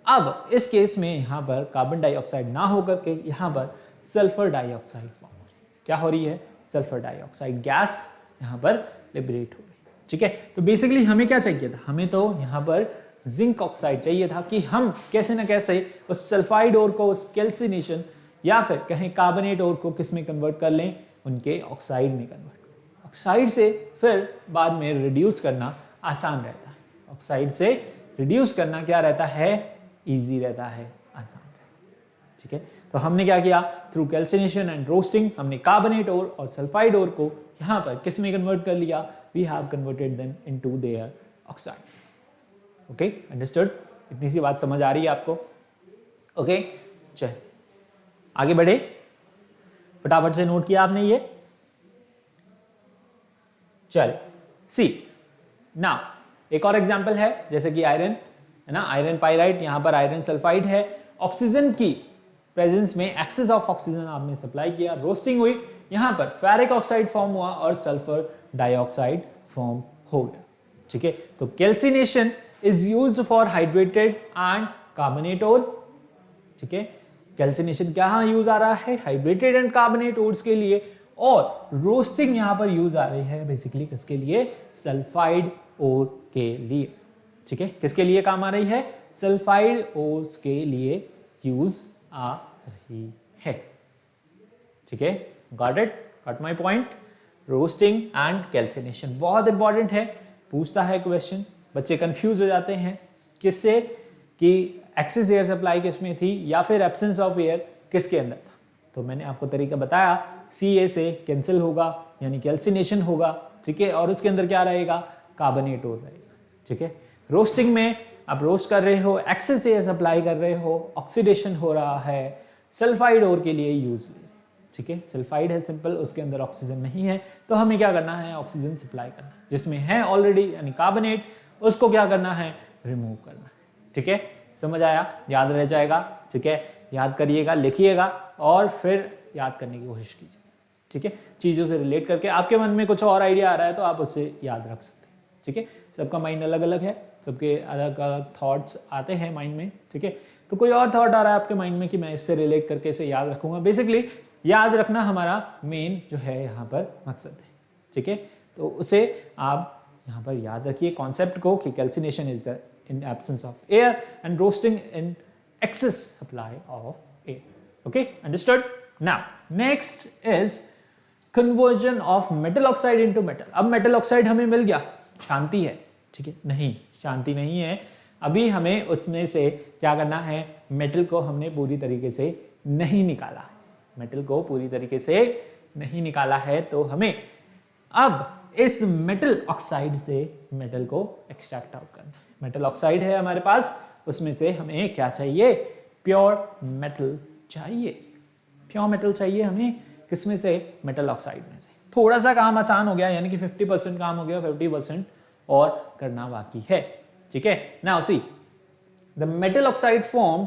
अब इस केस में यहाँ पर कार्बन डाइऑक्साइड ना होकर के यहाँ पर सल्फर डाइऑक्साइड फॉर्म हो रही है। क्या हो रही है, सल्फर डाइऑक्साइड गैस यहाँ पर लिबरेट हो रही है, ठीक है। तो बेसिकली हमें क्या चाहिए था, हमें तो यहाँ पर जिंक ऑक्साइड चाहिए था कि हम कैसे ना कैसे उस सल्फाइड ओर को, उस कैल्सिनेशन या फिर कहें कार्बोनेट ओर को किस में कन्वर्ट कर लें, उनके ऑक्साइड में कन्वर्ट। ऑक्साइड से फिर बाद में रिड्यूस करना आसान रहता है, ऑक्साइड से रिड्यूस करना क्या रहता है, ईजी रहता है, आसान रहता है, ठीक है। तो हमने क्या किया, थ्रू कैल्सिनेशन एंड रोस्टिंग हमने कार्बोनेट ओर और सल्फाइड ओर को यहाँ पर किस में कन्वर्ट कर लिया, we have converted them into their oxide, okay understood. इतनी सी बात समझ आ रही है आपको, ओके चल आगे बढ़े। फटाफट से नोट किया आपने ये? चल सी ना, एक और एग्जांपल है जैसे कि आयरन है ना, आयरन पाइराइट, यहां पर आयरन सल्फाइड है, ऑक्सीजन की प्रेजेंस में एक्सेस ऑफ ऑक्सीजन आपने सप्लाई किया, रोस्टिंग हुई, यहां पर फेरिक ऑक्साइड फॉर्म हुआ और सल्फर डाइऑक्साइड फॉर्म हो गया। ठीक है, तो calcination is used for hydrated and carbonate ore. ठीक है, कैल्सिनेशन क्या यूज आ रहा है? हाइड्रेटेड एंड कार्बोनेट ओर्स के लिए, और रोस्टिंग यहां पर यूज आ रही है बेसिकली किसके लिए? सल्फाइड ओर के लिए। ठीक है, किसके लिए काम आ रही है? सल्फाइड ओर्स के लिए यूज आ रही है। ठीक है, got it, got my point? Roasting and calcination बहुत इंपॉर्टेंट है, पूछता है क्वेश्चन, बच्चे कंफ्यूज हो जाते हैं किससे कि एक्सेस एयर सप्लाई किसमें थी या फिर एब्सेंस ऑफ एयर किसके अंदर था। तो मैंने आपको तरीका बताया, CA से कैंसिल होगा यानी कैल्सिनेशन होगा। ठीक है, और उसके अंदर क्या रहेगा? कार्बोनेट ओर रहेगा। ठीक है, रोस्टिंग में आप रोस्ट कर रहे हो, एक्सेस एयर सप्लाई कर रहे हो, ऑक्सीडेशन हो रहा है, सल्फाइड ओर के लिए यूज। ठीक है, सल्फाइड है सिंपल, उसके अंदर ऑक्सीजन नहीं है, तो हमें क्या करना है? ऑक्सीजन सप्लाई करना है। जिसमें है ऑलरेडी यानी कार्बोनेट, उसको क्या करना है? रिमूव करना है। ठीक है, समझ आया? याद रह जाएगा। ठीक है, याद करिएगा, लिखिएगा और फिर याद करने की कोशिश कीजिए। ठीक है, चीज़ों से रिलेट करके आपके मन में कुछ और आइडिया आ रहा है तो आप उससे याद रख सकते हैं। ठीक है, सबका माइंड अलग अलग है, सबके अलग अलग थॉट्स आते हैं माइंड में। ठीक है, तो कोई और थॉट आ रहा है आपके माइंड में कि मैं इससे रिलेट करके इसे याद रखूंगा। बेसिकली याद रखना हमारा मेन जो है यहाँ पर मकसद है। ठीक है, तो उसे आप यहाँ पर याद रखिए कॉन्सेप्ट को कि calcination is the in absence of air and roasting in excess supply of air. Okay, understood? Now next is conversion of metal oxide into metal. अब मेटल ऑक्साइड हमें मिल गया, शांति है। ठीक है, नहीं, शांति नहीं है। अभी हमें उसमें से क्या करना है? मेटल को हमने पूरी तरीके से नहीं निकाला है, मेटल को पूरी तरीके से नहीं निकाला है, तो हमें अब इस मेटल ऑक्साइड से मेटल को एक्सट्रैक्ट आउट करना है। मेटल ऑक्साइड है हमारे पास, उसमें से हमें क्या चाहिए? प्योर मेटल चाहिए। प्योर मेटल चाहिए हमें किसमें से? मेटल ऑक्साइड में से। थोड़ा सा काम आसान हो गया, यानी कि 50% काम हो गया, 50% और करना बाकी है। ठीक है, now see the metal oxide form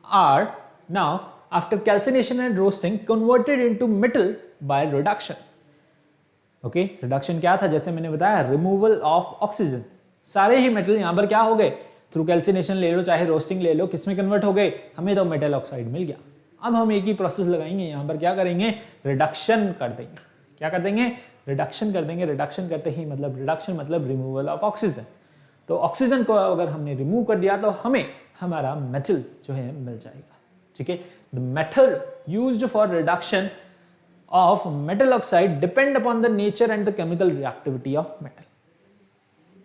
are now after calcination and roasting converted into metal by reduction. okay, reduction क्या था? जैसे मैंने बताया, removal of oxygen। सारे ही मेटल यहां पर क्या हो गए? थ्रू कैल्सिनेशन ले लो चाहे रोस्टिंग ले लो, किसमें कन्वर्ट हो गए? हमें तो मेटल ऑक्साइड मिल गया। अब हम एक ही प्रोसेस लगाएंगे, यहां पर क्या करेंगे? रिडक्शन कर देंगे। क्या कर देंगे? रिडक्शन कर देंगे। रिडक्शन करते ही मतलब रिडक्शन मतलब रिमूवल ऑफ ऑक्सीजन। तो ऑक्सीजन को अगर हमने रिमूव कर दिया तो हमें हमारा मेटल जो है मिल जाएगा। ठीक है, the method used for reduction of metal oxide depend upon the nature and the chemical reactivity of metal।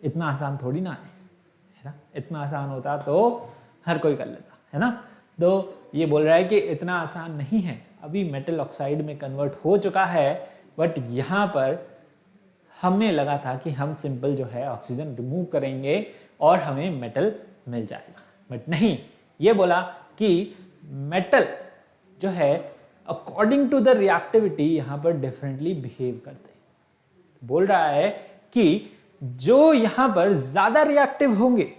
इतना आसान थोड़ी ना है ना? इतना आसान होता तो हर कोई कर लेता है ना। तो ये बोल रहा है कि इतना आसान नहीं है, अभी मेटल ऑक्साइड में कन्वर्ट हो चुका है, बट यहाँ पर हमें लगा था कि हम सिंपल जो है ऑक्सीजन रिमूव करेंगे और हमें मेटल मिल जाएगा, बट नहीं, ये बोला कि मेटल जो है अकॉर्डिंग टू द रिएक्टिविटी यहां पर डिफरेंटली बिहेव करते हैं। बोल रहा है कि जो यहां पर ज्यादा रिएक्टिव होंगे,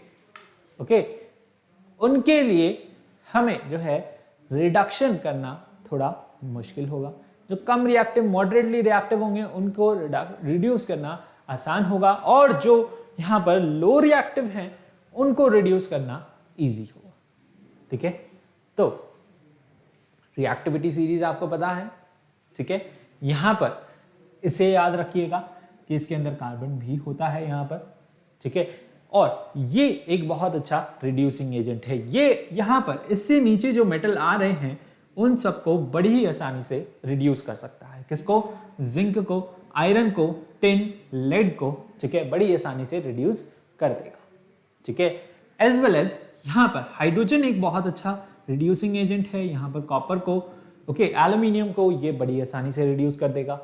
ओके, उनके लिए हमें जो है रिडक्शन करना थोड़ा मुश्किल होगा। जो कम रिएक्टिव, मॉडरेटली रिएक्टिव होंगे उनको रिड्यूस करना आसान होगा, और जो यहां पर लो रिएक्टिव हैं उनको रिड्यूस करना इजी होगा। ठीक है, तो रिएक्टिविटी सीरीज आपको पता है। ठीक है, यहां पर इसे याद रखिएगा कि इसके अंदर कार्बन भी होता है यहां पर। ठीक है, और ये एक बहुत अच्छा रिड्यूसिंग एजेंट है। ये यहां पर इससे नीचे जो मेटल आ रहे हैं उन सबको बड़ी ही आसानी से रिड्यूस कर सकता है। किसको? जिंक को, आयरन को, टिन, लेड को। ठीक है, बड़ी आसानी से रिड्यूस कर देगा। ठीक है, एज वेल एज यहां पर हाइड्रोजन एक बहुत अच्छा रिड्यूसिंग एजेंट है। यहां पर कॉपर को, ओके, एल्यूमिनियम को ये बड़ी आसानी से रिड्यूस कर देगा।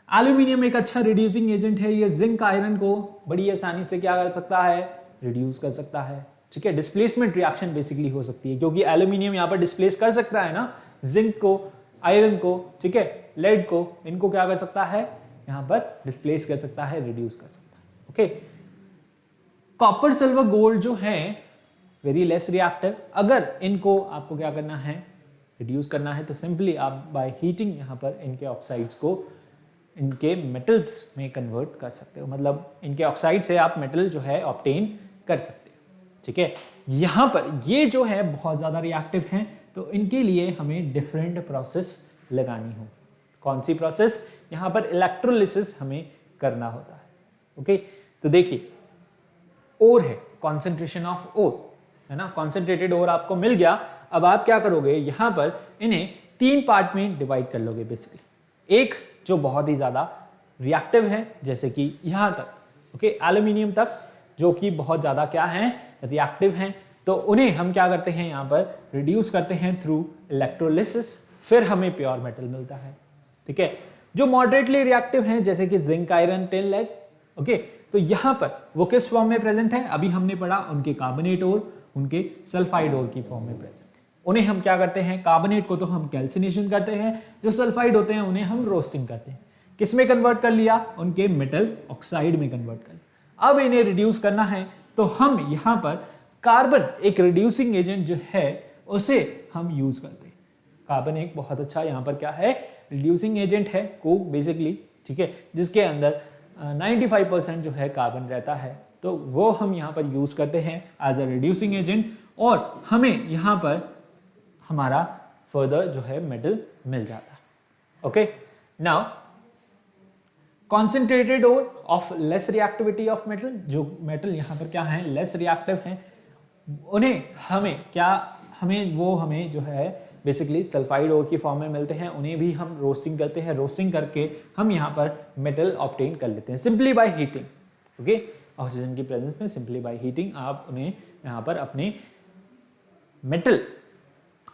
एल्यूमिनियम एक अच्छा रिड्यूसिंग एजेंट है, ये जिंक आयरन को बड़ी आसानी से क्या कर सकता है? रिड्यूस कर सकता है। ठीक है, डिस्प्लेसमेंट रिएक्शन बेसिकली हो सकती है, क्योंकि एल्यूमिनियम यहां पर डिस्प्लेस कर सकता है ना जिंक को, आयरन को, ठीक है, लेड को, इनको क्या कर सकता है, यहां पर डिस्प्लेस कर सकता है, रिड्यूस कर सकता है। ओके, कॉपर सिल्वर गोल्ड जो है वेरी लेस रिएक्टिव, अगर इनको आपको क्या करना है, रिड्यूस करना है, तो सिंपली आप बाय हीटिंग यहां पर इनके ऑक्साइड्स को इनके मेटल्स में कन्वर्ट कर सकते हो, मतलब इनके ऑक्साइड से आप मेटल जो है ऑब्टेन कर सकते हो। ठीक है, यहां पर ये जो है बहुत ज्यादा रिएक्टिव हैं, तो इनके लिए हमें डिफरेंट प्रोसेस लगानी हो। कौन सी प्रोसेस, यहां पर इलेक्ट्रोलिसिस हमें करना होता है। ओके, तो देखिए ओर है, कॉन्सेंट्रेशन ऑफ ओर है ना, कॉन्सेंट्रेटेड ओर आपको मिल गया। अब आप क्या करोगे, यहां पर इन्हें 3 पार्ट में डिवाइड कर लोगे बेसिकली। एक जो बहुत ही ज्यादा रिएक्टिव है, जैसे कि यहां तक, ओके, एल्यूमिनियम तक, जो कि बहुत ज्यादा क्या है, रिएक्टिव हैं, तो उन्हें हम क्या करते हैं, यहां पर रिड्यूस करते हैं थ्रू इलेक्ट्रोलिसिस, फिर हमें प्योर मेटल मिलता है। ठीक है, जो मॉडरेटली रिएक्टिव हैं, जैसे कि zinc, iron, tin, lead, okay, तो यहां पर वो किस फॉर्म में प्रेजेंट है, अभी हमने पढ़ा उनके कार्बोनेट और उनके सल्फाइड और की फॉर्म में प्रेजेंट है। उन्हें हम क्या करते हैं, कार्बोनेट को तो हम कैल्सिनेशन करते हैं, जो सल्फाइड होते हैं उन्हें हम रोस्टिंग करते हैं। किस में कन्वर्ट कर लिया, उनके मेटल ऑक्साइड में कन्वर्ट कर लिया। अब इन्हें रिड्यूस करना है, तो हम यहां पर कार्बन, एक रिड्यूसिंग एजेंट जो है, उसे हम यूज करते हैं। कार्बन एक बहुत अच्छा यहां पर क्या है, रिड्यूसिंग एजेंट है, कोक बेसिकली, ठीक है, जिसके अंदर 95% जो है कार्बन रहता है, तो वो हम यहाँ पर यूज करते हैं एज अ रिड्यूसिंग एजेंट, और हमें यहाँ पर हमारा फर्दर जो है मेटल मिल जाता है। ओके, नाउ कॉन्सेंट्रेटेड और of less reactivity of metal, जो मेटल यहाँ पर क्या है, लेस रिएक्टिव हैं, उन्हें हमें क्या, हमें जो है बेसिकली सल्फाइड ओर की फॉर्म में मिलते हैं, उन्हें भी हम रोस्टिंग करते हैं, रोस्टिंग करके हम यहाँ पर मेटल ऑब्टेन कर लेते हैं simply by heating. Okay, oxygen की प्रेजेंस में सिंपली बाय हीटिंग आप उन्हें यहाँ पर अपने मेटल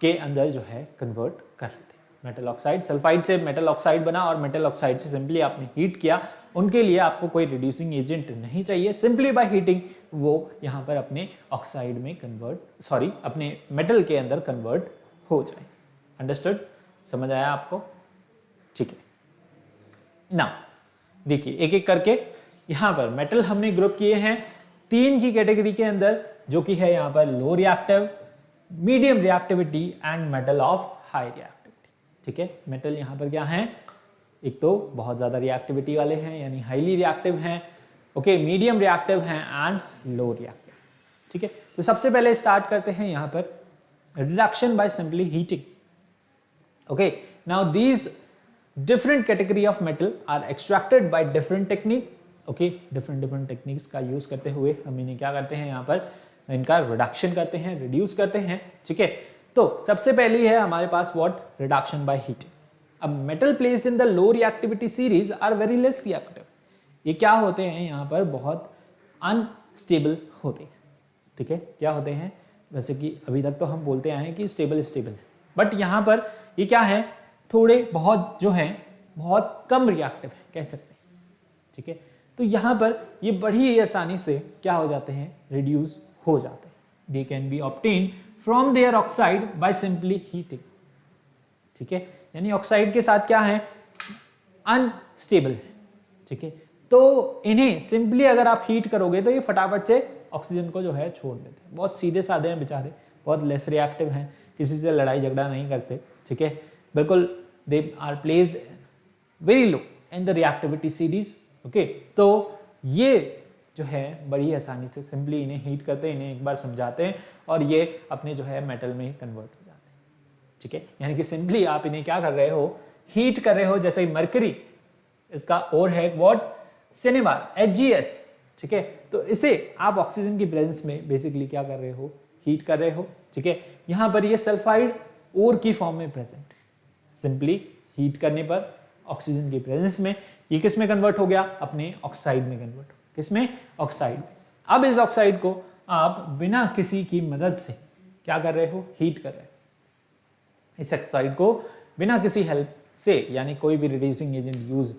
के अंदर जो है कन्वर्ट कर लेते हैं। मेटल ऑक्साइड, सल्फाइड से मेटल ऑक्साइड बना, और मेटल ऑक्साइड से सिंपली आपने हीट किया, उनके लिए आपको कोई रिड्यूसिंग एजेंट नहीं चाहिए, सिंपली बाय हीटिंग वो यहाँ पर अपने ऑक्साइड में कन्वर्ट, सॉरी, अपने मेटल के अंदर कन्वर्ट हो जाए। अंडरस्टूड, समझ आया आपको? ठीक है, नाउ देखिए एक एक करके यहां पर मेटल हमने ग्रुप किए हैं 3 की कैटेगरी के अंदर, जो कि है यहां पर low reactive, medium reactivity and metal of high reactivity. ठीक है, मेटल यहां पर क्या है, एक तो बहुत ज्यादा रिएक्टिविटी वाले हैं, यानी हाईली रिएक्टिव हैं, ओके, मीडियम रिएक्टिव हैं एंड लो रिएक्टिव। ठीक है, तो सबसे पहले स्टार्ट करते हैं यहां पर reduction by simply heating. Okay, now these different category of metal are extracted by different technique. Okay, different techniques का यूज करते हुए हम इन्हें क्या करते हैं, यहाँ पर इनका रिडक्शन करते हैं, रिड्यूस करते हैं। ठीक है, तो सबसे पहली है हमारे पास व्हाट, रिडक्शन बाय हीटिंग। अब metal placed in the low reactivity series are very less reactive. ये क्या होते हैं, यहाँ पर बहुत अनस्टेबल होते हैं। ठीक है, क्या होते हैं, वैसे कि अभी तक तो हम बोलते आए हैं कि स्टेबल है, बट यहाँ पर ये क्या है, थोड़े बहुत जो है बहुत कम रिएक्टिव है कह सकते हैं। ठीक है, तो यहाँ पर ये बड़ी ही आसानी से क्या हो जाते हैं, रिड्यूस हो जाते हैं। They can be obtain from their oxide by simply heating. ठीक है, यानी ऑक्साइड के साथ क्या है, अनस्टेबल है। ठीक है, तो इन्हें सिंपली अगर आप हीट करोगे तो ये फटाफट से ऑक्सीजन को जो है छोड़ देते हैं। बहुत सीधे साधे हैं बेचारे, बहुत लेस रिएक्टिव हैं, किसी से लड़ाई झगड़ा नहीं करते। ठीक है, बिल्कुल they are placed very low in the reactivity series. Okay, तो ये जो है बड़ी आसानी से सिंपली इन्हें हीट करते हैं, इन्हें एक बार समझाते हैं और ये अपने जो है मेटल में कन्वर्ट हो जाते हैं। ठीक है, यानी कि सिंपली आप इन्हें क्या कर रहे हो, हीट कर रहे हो। जैसे मरकरी, इसका और है व्हाट, सिनेमार, HgS। ठीक है, तो इसे आप ऑक्सीजन की प्रेजेंस में बेसिकली क्या कर रहे हो, हीट कर रहे हो। ठीक है, यहां पर ये सल्फाइड ओर की फॉर्म में प्रेजेंट है। सिंपली हीट करने पर ऑक्सीजन की प्रेजेंस में ये किस में कन्वर्ट हो गया, अपने ऑक्साइड में कन्वर्ट हो, किसमें, ऑक्साइड में। अब इस ऑक्साइड को आप बिना किसी की मदद से क्या कर रहे हो, हीट कर रहे हो। इस ऑक्साइड को बिना किसी हेल्प से, यानी कोई भी रिड्यूसिंग एजेंट यूज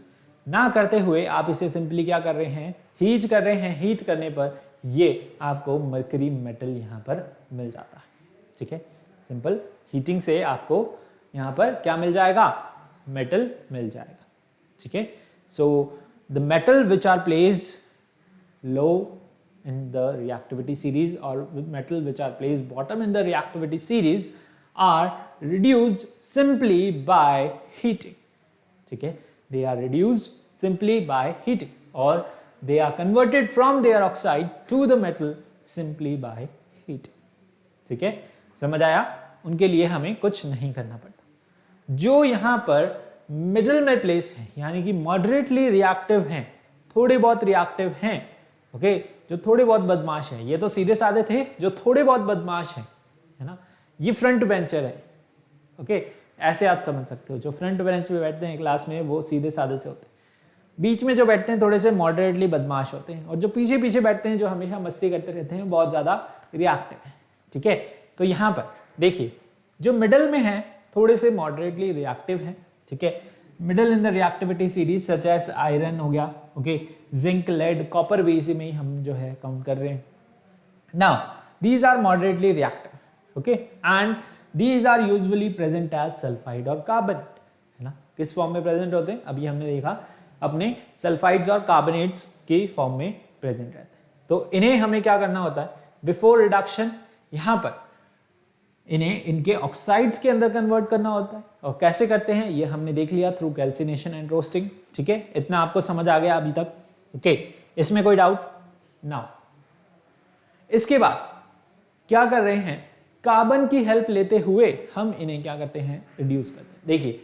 ना करते हुए आप इसे सिंपली क्या कर रहे हैं, हीट कर रहे हैं। हीट करने पर ये आपको मरकरी मेटल यहां पर मिल जाता है। ठीक है, सिंपल हीटिंग से आपको यहाँ पर क्या मिल जाएगा, मेटल मिल जाएगा। ठीक है, so the metal which are placed low in the reactivity series or metal which are placed bottom in the reactivity series are reduced simply by heating. ठीक है, they are reduced simply by heating or they are converted from their oxide to the metal simply by heating. ठीक है, समझ आया? उनके लिए हमें कुछ नहीं करना पड़ता। जो यहाँ पर मिडिल में प्लेस है यानी कि मॉडरेटली रिएक्टिव हैं, थोड़े बहुत रिएक्टिव हैं, ओके, जो थोड़े बहुत बदमाश हैं, ये तो सीधे साधे थे, जो थोड़े बहुत बदमाश हैं, है ना, ये फ्रंट बेंचर है। ओके, ऐसे आप समझ सकते हो, जो फ्रंट बेंच पे बैठते हैं क्लास में वो सीधे साधे से होते हैं, बीच में जो बैठते हैं थोड़े से मॉडरेटली बदमाश होते हैं, और जो पीछे पीछे बैठते हैं जो हमेशा मस्ती करते रहते हैं बहुत ज़्यादा रिएक्टिव है। ठीक है, तो यहाँ पर देखिए जो मिडल में है थोड़े से मॉडरेटली रिएक्टिव है। ठीक है, middle in the reactivity series such as iron हो गया, ओके, जिंक, लेड, कॉपर भी इसी में ही हम जो है काउंट कर रहे हैं। Now these are moderately reactive, okay, and these are usually present as sulphide और कार्बन, है ना, किस फॉर्म में प्रेजेंट होते हैं, अभी हमने देखा अपने सल्फाइड्स और कार्बोनेट्स की फॉर्म में प्रेजेंट रहते हैं। तो इन्हें हमें क्या करना होता है, बिफोर रिडक्शन यहाँ पर इन्हें इनके ऑक्साइड्स के अंदर कन्वर्ट करना होता है, और कैसे करते हैं ये हमने देख लिया थ्रू कैल्सिनेशन एंड रोस्टिंग। ठीक है, इतना आपको समझ आ गया अभी तक, ओके, इसमें कोई डाउट? नाउ इसके बाद क्या कर रहे हैं, कार्बन की हेल्प लेते हुए हम इन्हें क्या करते हैं, रिड्यूस करते हैं। देखिए,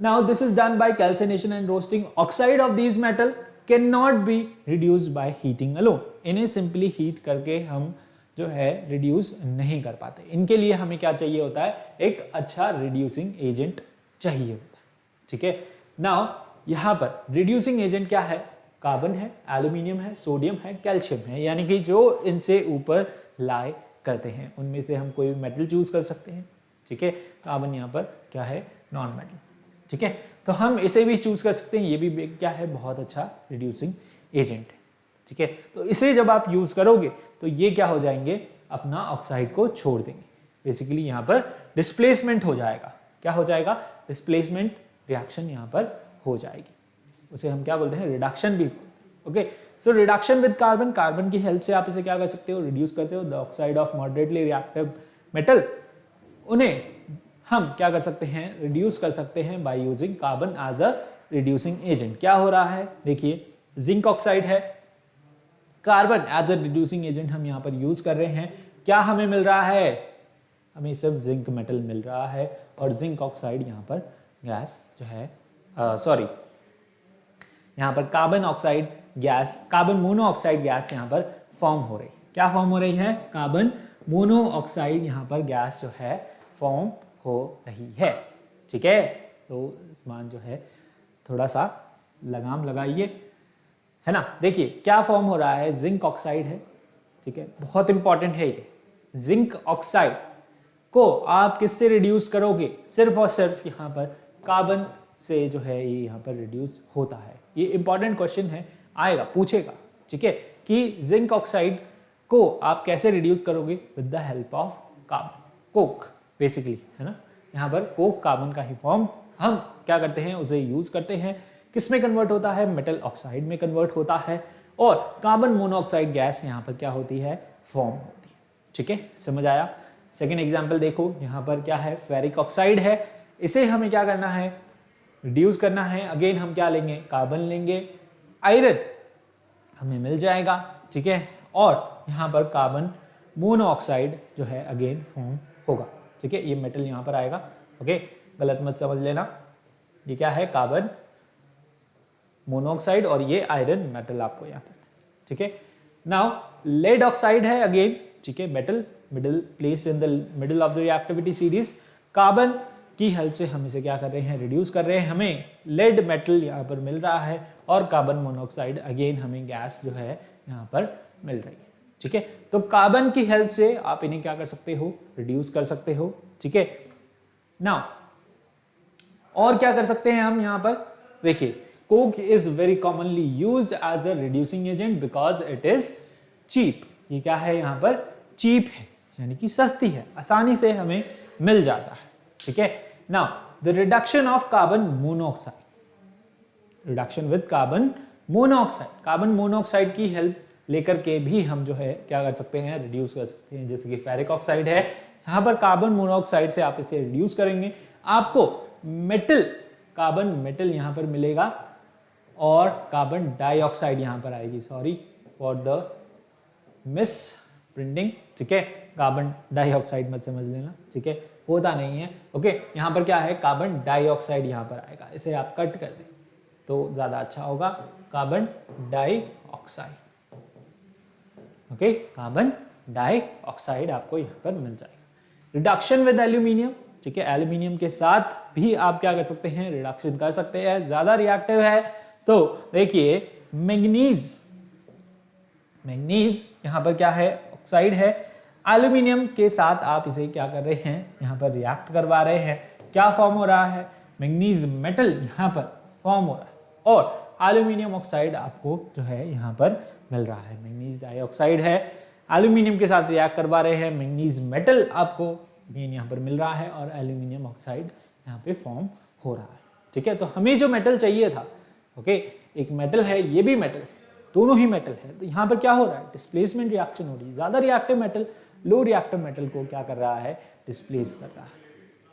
now this is done by calcination and roasting. Oxide of these metal can not be reduced by heating alone. इन्हें सिंपली हीट करके हम जो है रिड्यूस नहीं कर पाते। इनके लिए हमें क्या चाहिए होता है, एक अच्छा रिड्यूसिंग एजेंट चाहिए होता है। ठीक है, नाउ यहाँ पर रिड्यूसिंग एजेंट क्या है, कार्बन है, एल्यूमिनियम है, सोडियम है, कैल्शियम है, यानी कि जो इनसे ऊपर लाई करते हैं उनमें से हम कोई मेटल चूज कर सकते हैं। ठीक है, कार्बन यहाँ पर क्या है, नॉन मेटल। ठीक है, तो हम इसे भी चूज कर सकते हैं, ये भी क्या है, बहुत अच्छा रिड्यूसिंग एजेंट है। ठीक है, तो इसे जब आप यूज करोगे तो ये क्या हो जाएंगे, अपना ऑक्साइड को छोड़ देंगे। बेसिकली यहाँ पर डिस्प्लेसमेंट हो जाएगा। क्या हो जाएगा, डिस्प्लेसमेंट रिएक्शन यहाँ पर हो जाएगी। उसे हम क्या बोलते हैं, रिडक्शन भी। Okay, so reduction with carbon, carbon की हेल्प से आप इसे क्या कर सकते हो, रिड्यूस करते हो the oxide of moderately reactive metal. उन्हें हम क्या कर सकते हैं, रिड्यूस कर सकते हैं by using carbon as a reducing agent. क्या हो रहा है, देखिए जिंक ऑक्साइड है, carbon as a reducing agent हम यहाँ पर यूज कर रहे हैं। क्या हमें मिल रहा है, हमें सिर्फ जिंक मेटल मिल रहा है, और जिंक ऑक्साइड यहाँ पर गैस जो है, सॉरी, यहाँ पर carbon oxide gas, carbon monoxide gas यहाँ पर फॉर्म हो रही है। क्या फॉर्म हो रही है, कार्बन मोनोऑक्साइड यहाँ पर गैस जो है फॉर्म हो रही है। ठीक है, तो मान जो है थोड़ा सा लगाम लगाइए, है ना। देखिए क्या फॉर्म हो रहा है, जिंक ऑक्साइड है। ठीक है, बहुत इंपॉर्टेंट है ये। जिंक ऑक्साइड को आप किससे रिड्यूस करोगे, सिर्फ और सिर्फ यहाँ पर कार्बन से जो है ये यहाँ पर रिड्यूस होता है। ये इंपॉर्टेंट क्वेश्चन है, आएगा, पूछेगा। ठीक है, कि जिंक ऑक्साइड को आप कैसे रिड्यूस करोगे, with the help of carbon, Coke basically, है ना। यहाँ पर कोक कार्बन का ही फॉर्म हम क्या करते हैं, उसे यूज करते हैं। किस में कन्वर्ट होता है, मेटल ऑक्साइड में कन्वर्ट होता है, और कार्बन मोनोऑक्साइड गैस यहाँ पर क्या होती है, फॉर्म होती है। ठीक है, समझ आया। सेकेंड एग्जाम्पल देखो, यहाँ पर क्या है, फेरिक ऑक्साइड है। इसे हमें क्या करना है, रिड्यूस करना है। अगेन हम क्या लेंगे, कार्बन लेंगे, आयरन हमें मिल जाएगा। ठीक है, और यहाँ पर कार्बन मोनोऑक्साइड जो है अगेन फॉर्म होगा। ठीक है, ये मेटल यहाँ पर आएगा। ओके, गलत मत समझ लेना, ये क्या है, कार्बन मोनोऑक्साइड, और ये आयरन मेटल आपको यहाँ पर। ठीक है, नाउ लेड ऑक्साइड है अगेन। ठीक है, metal middle place in the middle of the reactivity series. Carbon की हेल्प से हम इसे क्या कर रहे हैं, रिड्यूस कर रहे हैं। हमें लेड मेटल यहाँ पर मिल रहा है, और कार्बन मोनोऑक्साइड अगेन हमें गैस जो है यहाँ पर मिल रही है। ठीक है, तो कार्बन की हेल्प से आप इन्हें क्या कर सकते हो, रिड्यूस कर सकते हो। ठीक है, नाउ और क्या कर सकते हैं हम यहाँ पर, देखिए coke is very commonly used as a reducing agent because it is cheap. ये क्या है, यहाँ पर चीप है, यानी कि सस्ती है, आसानी से हमें मिल जाता है। ठीक है, now the reduction of carbon monoxide, reduction with carbon monoxide, carbon monoxide की हेल्प लेकर के भी हम जो है क्या कर सकते हैं, रिड्यूस कर सकते हैं। जैसे कि फेरिक ऑक्साइड है, यहाँ पर कार्बन मोनोऑक्साइड से आप इसे रिड्यूस करेंगे, आपको मेटल, कार्बन मेटल यहाँ पर मिलेगा और कार्बन डाइऑक्साइड यहाँ पर आएगी। Sorry for the miss printing, ठीक है, कार्बन डाइऑक्साइड मत समझ लेना, ठीक है, होता नहीं है। ओके, यहाँ पर क्या है, कार्बन डाइऑक्साइड यहाँ पर आएगा, इसे आप कट कर दें तो ज्यादा अच्छा होगा, carbon dioxide. Okay, carbon dioxide आपको यहाँ पर मिल जाएगा। रिडक्शन विद एल्यूमिनियम, ठीक है, एल्यूमिनियम के साथ भी आप क्या कर सकते हैं, रिडक्शन कर सकते हैं। ज्यादा रिएक्टिव है तो देखिए मैंगनीज, मैंगनीज यहाँ पर क्या है, ऑक्साइड है, एल्यूमिनियम के साथ आप इसे क्या कर रहे हैं, यहाँ पर रिएक्ट करवा रहे हैं। क्या फॉर्म हो रहा है, मैंगनीज मेटल यहाँ पर फॉर्म हो रहा है और एल्यूमिनियम ऑक्साइड आपको जो है यहाँ पर मिल रहा है। मैंगनीज डाइऑक्साइड है, एल्यूमिनियम के साथ रिएक्ट करवा रहे हैं, मैंगनीज मेटल आपको अगेन यहाँ पर मिल रहा है और एल्यूमिनियम ऑक्साइड यहाँ पे फॉर्म हो रहा है। ठीक है, तो हमें जो मेटल चाहिए था, ओके, एक मेटल है, ये भी मेटल, दोनों ही मेटल है, तो यहाँ पर क्या हो रहा है, डिस्प्लेसमेंट रिएक्शन हो रही है। ज्यादा reactive metal low reactive metal को क्या कर रहा है, डिस्प्लेस कर रहा है।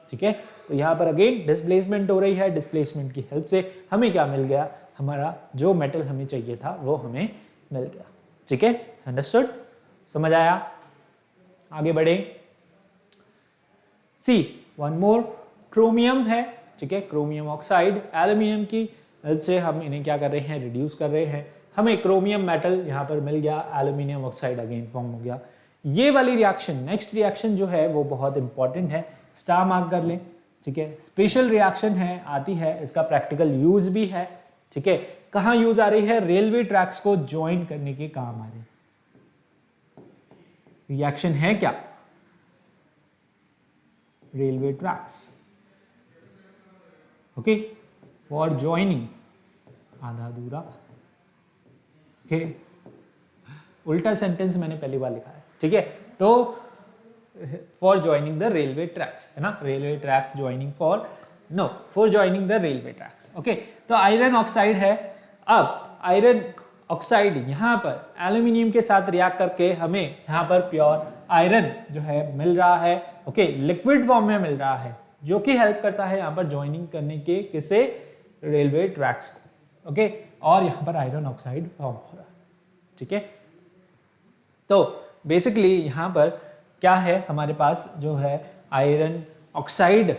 ठीक है, तो यहाँ पर अगेन डिस्प्लेसमेंट हो रही है, डिस्प्लेसमेंट की हेल्प से हमें क्या मिल गया, हमारा जो मेटल हमें चाहिए था वो हमें मिल गया। ठीक है, अंडरस्टूड, समझ आया, आगे बढ़े। सी वन मोर, क्रोमियम है, ठीक है, क्रोमियम ऑक्साइड, एल्यूमिनियम की हेल्प से हम इन्हें क्या कर रहे हैं, रिड्यूस कर रहे हैं, हमें क्रोमियम मेटल यहाँ पर मिल गया, एल्यूमिनियम ऑक्साइड अगेन फॉर्म हो गया। ये वाली रिएक्शन, नेक्स्ट रिएक्शन जो है वो बहुत इंपॉर्टेंट है, स्टार मार्क कर लें। ठीक है, स्पेशल रिएक्शन है, आती है, इसका प्रैक्टिकल यूज भी है। ठीक है, कहाँ यूज आ रही है, रेलवे ट्रैक्स को ज्वाइन करने के काम आ रही है। रिएक्शन है क्या, railway tracks, okay, for joining, आधा अधूरा, ओके, उल्टा सेंटेंस मैंने पहली बार लिखा है। ठीक है, तो for joining the railway tracks है ना, railway tracks joining for, no, for joining the railway tracks. Okay, तो आयरन ऑक्साइड है, अब आयरन ऑक्साइड यहाँ पर एल्यूमिनियम के साथ रिएक्ट करके हमें यहाँ पर प्योर आयरन जो है मिल रहा है। ओके, लिक्विड फॉर्म में मिल रहा है, जो कि हेल्प करता है यहाँ पर ज्वाइनिंग करने के, किसे, रेलवे ट्रैक्स को। ओके, और यहाँ पर आयरन ऑक्साइड फॉर्म हो रहा है। ठीक है, तो बेसिकली यहाँ पर क्या है, हमारे पास जो है आयरन ऑक्साइड,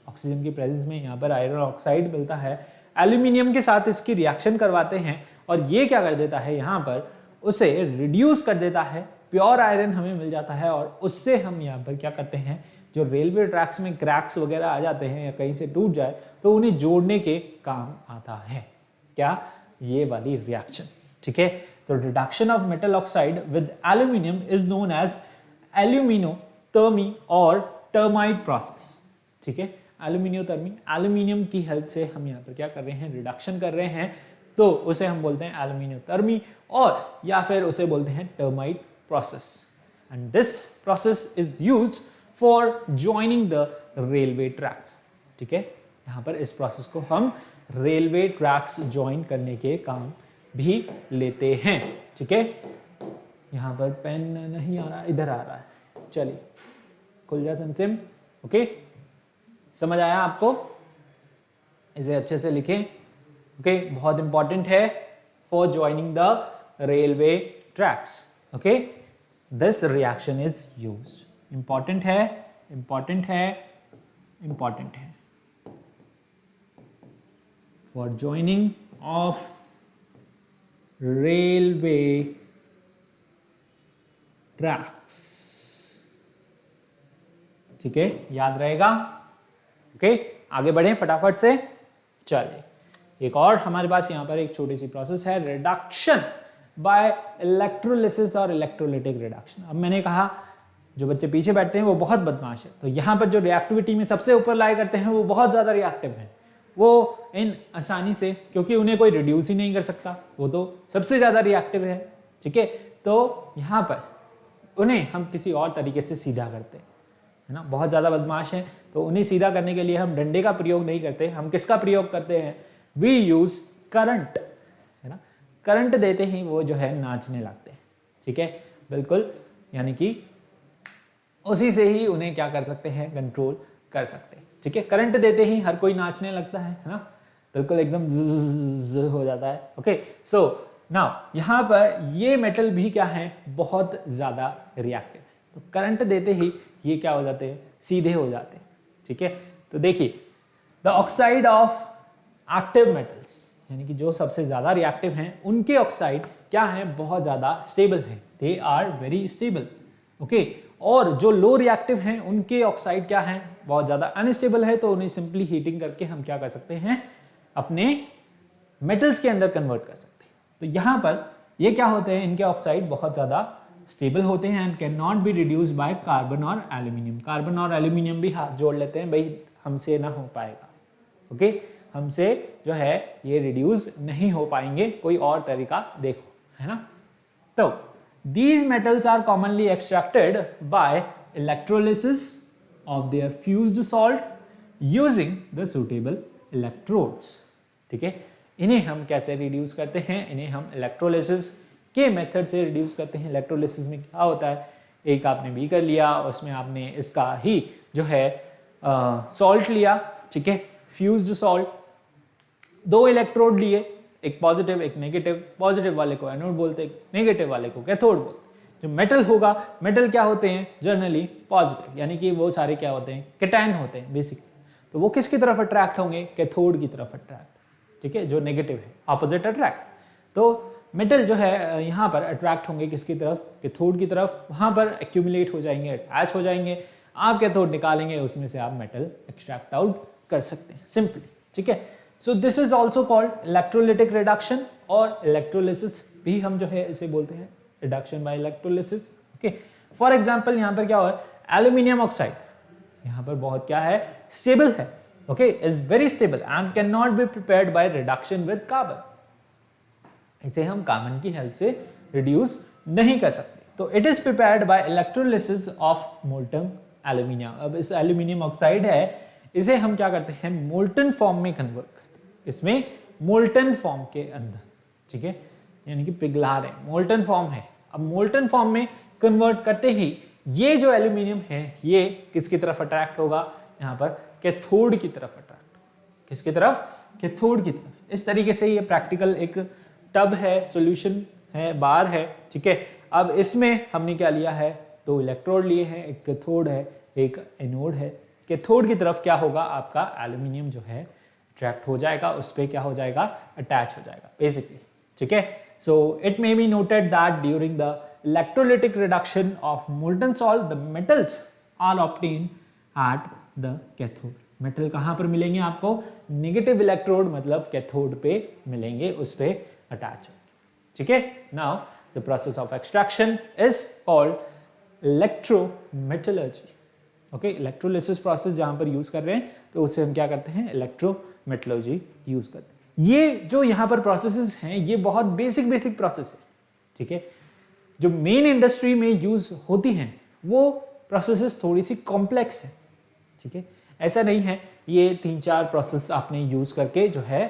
ऑक्सीजन की प्रेजेंस में यहाँ पर आयरन ऑक्साइड मिलता है, एल्यूमिनियम के साथ इसकी रिएक्शन करवाते हैं और ये क्या कर देता है, यहाँ पर उसे रिड्यूस कर देता है, प्योर आयरन हमें मिल जाता है और उससे हम यहाँ पर क्या करते हैं, जो रेलवे ट्रैक्स में क्रैक्स वगैरह आ जाते हैं या कहीं से टूट जाए तो उन्हें जोड़ने के काम आता है। क्या, ये वाली रिएक्शन। ठीक है, तो reduction of metal oxide with aluminium is known as aluminothermy or thermite process. ठीक है, एल्यूमिनोथर्मी, एल्यूमिनियम की हेल्प से हम यहाँ पर क्या कर रहे हैं, रिडक्शन कर रहे हैं, तो उसे हम बोलते हैं एल्यूमिनोथर्मी और या फिर उसे बोलते हैं termite process. And this process is used for joining the railway tracks. ठीक है, यहाँ पर इस प्रोसेस को हम रेलवे ट्रैक्स ज्वाइन करने के काम भी लेते हैं। ठीक है, यहाँ पर पेन नहीं आ रहा, इधर आ रहा है, चलिए खुल जा सिम। ओके, समझ आया आपको, इसे अच्छे से लिखें। ओके, बहुत इंपॉर्टेंट है, for joining the railway tracks. Okay, this reaction is used, important है, इंपॉर्टेंट है, इंपॉर्टेंट है, for joining of railway tracks. ठीक है, याद रहेगा। ओके, आगे बढ़ें फटाफट से। चलिए, एक और हमारे पास यहाँ पर एक छोटी सी प्रोसेस है, रिडक्शन बाय इलेक्ट्रोलिसिस और इलेक्ट्रोलिटिक रिडक्शन। अब मैंने कहा जो बच्चे पीछे बैठते हैं वो बहुत बदमाश है, तो यहाँ पर जो रिएक्टिविटी में सबसे ऊपर लाई करते हैं वो बहुत ज्यादा रिएक्टिव हैं, वो इन आसानी से, क्योंकि उन्हें कोई रिड्यूस ही नहीं कर सकता, वो तो सबसे ज्यादा रिएक्टिव है। ठीक है, तो यहाँ पर उन्हें हम किसी और तरीके से सीधा करते हैं, है ना, बहुत ज़्यादा बदमाश हैं, तो उन्हें सीधा करने के लिए हम डंडे का प्रयोग नहीं करते, हम किसका प्रयोग करते हैं, वी यूज़ करंट, है ना, करंट देते ही वो जो है नाचने लगते हैं, ठीक है, बिल्कुल, यानी कि उसी से ही उन्हें क्या कर सकते हैं, कंट्रोल कर सकते हैं, ठीक है, करंट देते ही हर कोई नाचने लगता है ना, बिल्कुल एकदम ज़ हो जाता है। ओके, सो नाउ यहाँ पर ये मेटल भी क्या है, बहुत ज़्यादा रिएक्टिव है, तो करंट देते ही ये क्या हो जाते हैं, सीधे हो जाते हैं, ठीक है। तो देखिए the oxide of active metals, यानी कि जो सबसे ज़्यादा रिएक्टिव हैं उनके ऑक्साइड क्या है, बहुत ज़्यादा स्टेबल है, they are very stable. Okay, और जो लो रिएक्टिव हैं उनके ऑक्साइड क्या है, बहुत ज़्यादा अनस्टेबल है, तो उन्हें सिंपली हीटिंग करके हम क्या कर सकते हैं, अपने मेटल्स के अंदर कन्वर्ट कर सकते हैं। तो यहाँ पर ये क्या होते हैं, इनके ऑक्साइड बहुत ज़्यादा स्टेबल होते हैं and can not be reduce by carbon और एल्यूमिनियम। कार्बन और एल्यूमिनियम भी हाथ जोड़ लेते हैं, भाई हमसे ना हो पाएगा, ओके, हमसे जो है ये रिड्यूस नहीं हो पाएंगे, कोई और तरीका देखो, है ना। तो these metals are commonly extracted by electrolysis of their fused salt using the suitable electrodes, ठीक है। इन्हें हम कैसे रिड्यूस करते हैं, इन्हें हम इलेक्ट्रोलिसिस के मेथड से रिड्यूस करते हैं। इलेक्ट्रोलिसिस में क्या होता है, एक आपने बीकर लिया, उसमें आपने इसका ही जो है सॉल्ट लिया, ठीक है, फ्यूज्ड सॉल्ट, दो इलेक्ट्रोड लिए, एक पॉजिटिव एक नेगेटिव, पॉजिटिव वाले को एनोड बोलते हैं, नेगेटिव वाले को कैथोड बोलते हैं। जो मेटल होगा, मेटल क्या होते हैं, जनरली पॉजिटिव, यानी कि वो सारे क्या होते हैं, कैटायन होते हैं बेसिकली, तो वो किसकी तरफ अट्रैक्ट होंगे, कैथोड की तरफ अट्रैक्ट, ठीक है, जो नेगेटिव है, ऑपोजिट अट्रैक्ट। तो मेटल जो है यहाँ पर अट्रैक्ट होंगे किसकी तरफ, कैथोड की तरफ, वहाँ पर एक्यूमुलेट हो जाएंगे, अटैच हो जाएंगे, आप कैथोड निकालेंगे, उसमें से आप मेटल एक्सट्रैक्ट आउट कर सकते हैं सिंपली, ठीक है। So this is also called electrolytic reduction, और इलेक्ट्रोलिसिस भी हम जो है इसे बोलते हैं reduction by electrolysis. Okay, for example यहाँ पर क्या हुआ, एल्यूमिनियम ऑक्साइड यहाँ पर बहुत क्या है, स्टेबल है, okay, is very stable and can not be prepared by reduction with carbon. इसे हम कार्बन की हेल्प से रिड्यूस नहीं कर सकते, तो it is prepared by electrolysis of molten aluminium. अब इस एल्यूमिनियम ऑक्साइड है, इसे हम क्या करते हैं, मोल्टन फॉर्म में कन्वर्ट करते हैं, इसमें मोल्टन फॉर्म के अंदर, ठीक है, यानी कि पिघला रहे, मोल्टन फॉर्म है। अब मोल्टन फॉर्म में कन्वर्ट करते ही ये जो एल्यूमिनियम है ये किसकी तरफ अट्रैक्ट होगा, यहाँ पर कैथोड की तरफ अट्रैक्ट, किसकी तरफ, कैथोड की तरफ। इस तरीके से ये प्रैक्टिकल एक टब है, सॉल्यूशन है, बार है, ठीक है। अब इसमें हमने क्या लिया है, दो इलेक्ट्रोड लिए हैं, एक कैथोड है, एक एनोड है। कैथोड की तरफ क्या होगा, आपका एल्यूमिनियम जो है अट्रैक्ट हो जाएगा, उस पर क्या हो जाएगा, अटैच हो जाएगा बेसिकली, ठीक है। So it may be noted that during the electrolytic reduction of molten salt the metals are obtained at the cathode. Metal कहाँ पर मिलेंगे आपको, नेगेटिव इलेक्ट्रोड मतलब कैथोड पे मिलेंगे, उस पर अटैच होंगे, ठीक है। Now the process of extraction is called electrometallurgy. Okay, electrolysis process जहां पर यूज कर रहे हैं, तो उसे हम क्या करते हैं, इलेक्ट्रोमेटलर्जी यूज करते हैं। ये जो यहाँ पर प्रोसेसेस हैं, ये बहुत बेसिक प्रोसेस है, ठीक है। जो मेन इंडस्ट्री में यूज होती हैं वो प्रोसेसेस थोड़ी सी कॉम्प्लेक्स है, ठीक है। ऐसा नहीं है ये 3-4 प्रोसेस आपने यूज करके जो है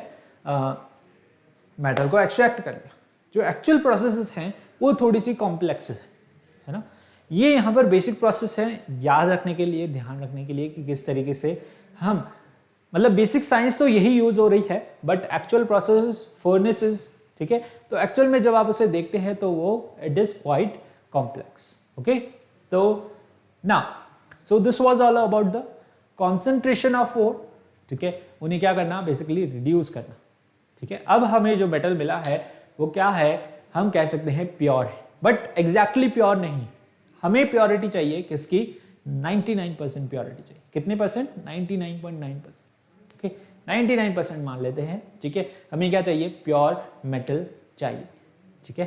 मैटर को एक्सट्रैक्ट कर लिया। जो एक्चुअल प्रोसेसेस हैं वो थोड़ी सी कॉम्प्लेक्स है ना। ये यहाँ पर बेसिक प्रोसेस है, याद रखने के लिए, ध्यान रखने के लिए कि किस तरीके से हम, मतलब बेसिक साइंस तो यही यूज हो रही है, बट एक्चुअल प्रोसेस फर्नेसेस, ठीक है। तो एक्चुअल में जब आप उसे देखते हैं तो वो it is quite complex. Okay, तो now so this was all about the concentration of ore, ठीक है। उन्हें क्या करना, बेसिकली रिड्यूस करना, ठीक है। अब हमें जो मेटल मिला है वो क्या है, हम कह सकते हैं प्योर है, बट एग्जैक्टली प्योर नहीं। हमें प्योरिटी चाहिए किसकी, 99% प्योरिटी चाहिए। कितने परसेंट, 99.9%, ओके, 99% मान लेते हैं, ठीक है। हमें क्या चाहिए, प्योर मेटल चाहिए, ठीक है।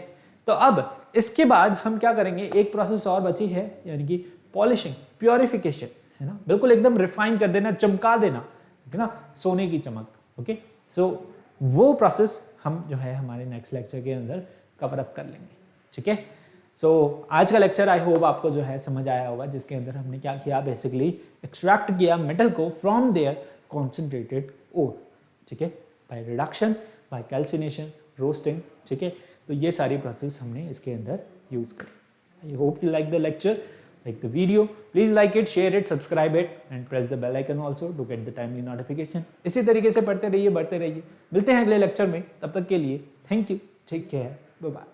तो अब इसके बाद हम क्या करेंगे, एक प्रोसेस और बची है, यानी कि पॉलिशिंग, प्योरिफिकेशन, है ना, बिल्कुल एकदम रिफाइन कर देना, चमका देना, है ना, सोने की चमक। ओके, सो वो प्रोसेस हम जो है हमारे नेक्स्ट लेक्चर के अंदर कवर अप कर लेंगे, ठीक है। आज का लेक्चर आई होप आपको जो है समझ आया होगा, जिसके अंदर हमने क्या किया, बेसिकली एक्सट्रैक्ट किया मेटल को फ्रॉम देयर कॉन्सेंट्रेटेड ओर, ठीक है, by reduction, by calcination, roasting, ठीक है। तो ये सारी प्रोसेस हमने इसके अंदर यूज करी। I hope you like the lecture, like the video. Please like it, share it, subscribe it and press the bell icon also to get the timely notification. इसी तरीके से पढ़ते रहिए, बढ़ते रहिए। मिलते हैं अगले लेक्चर में, तब तक के लिए thank you, take care, bye bye.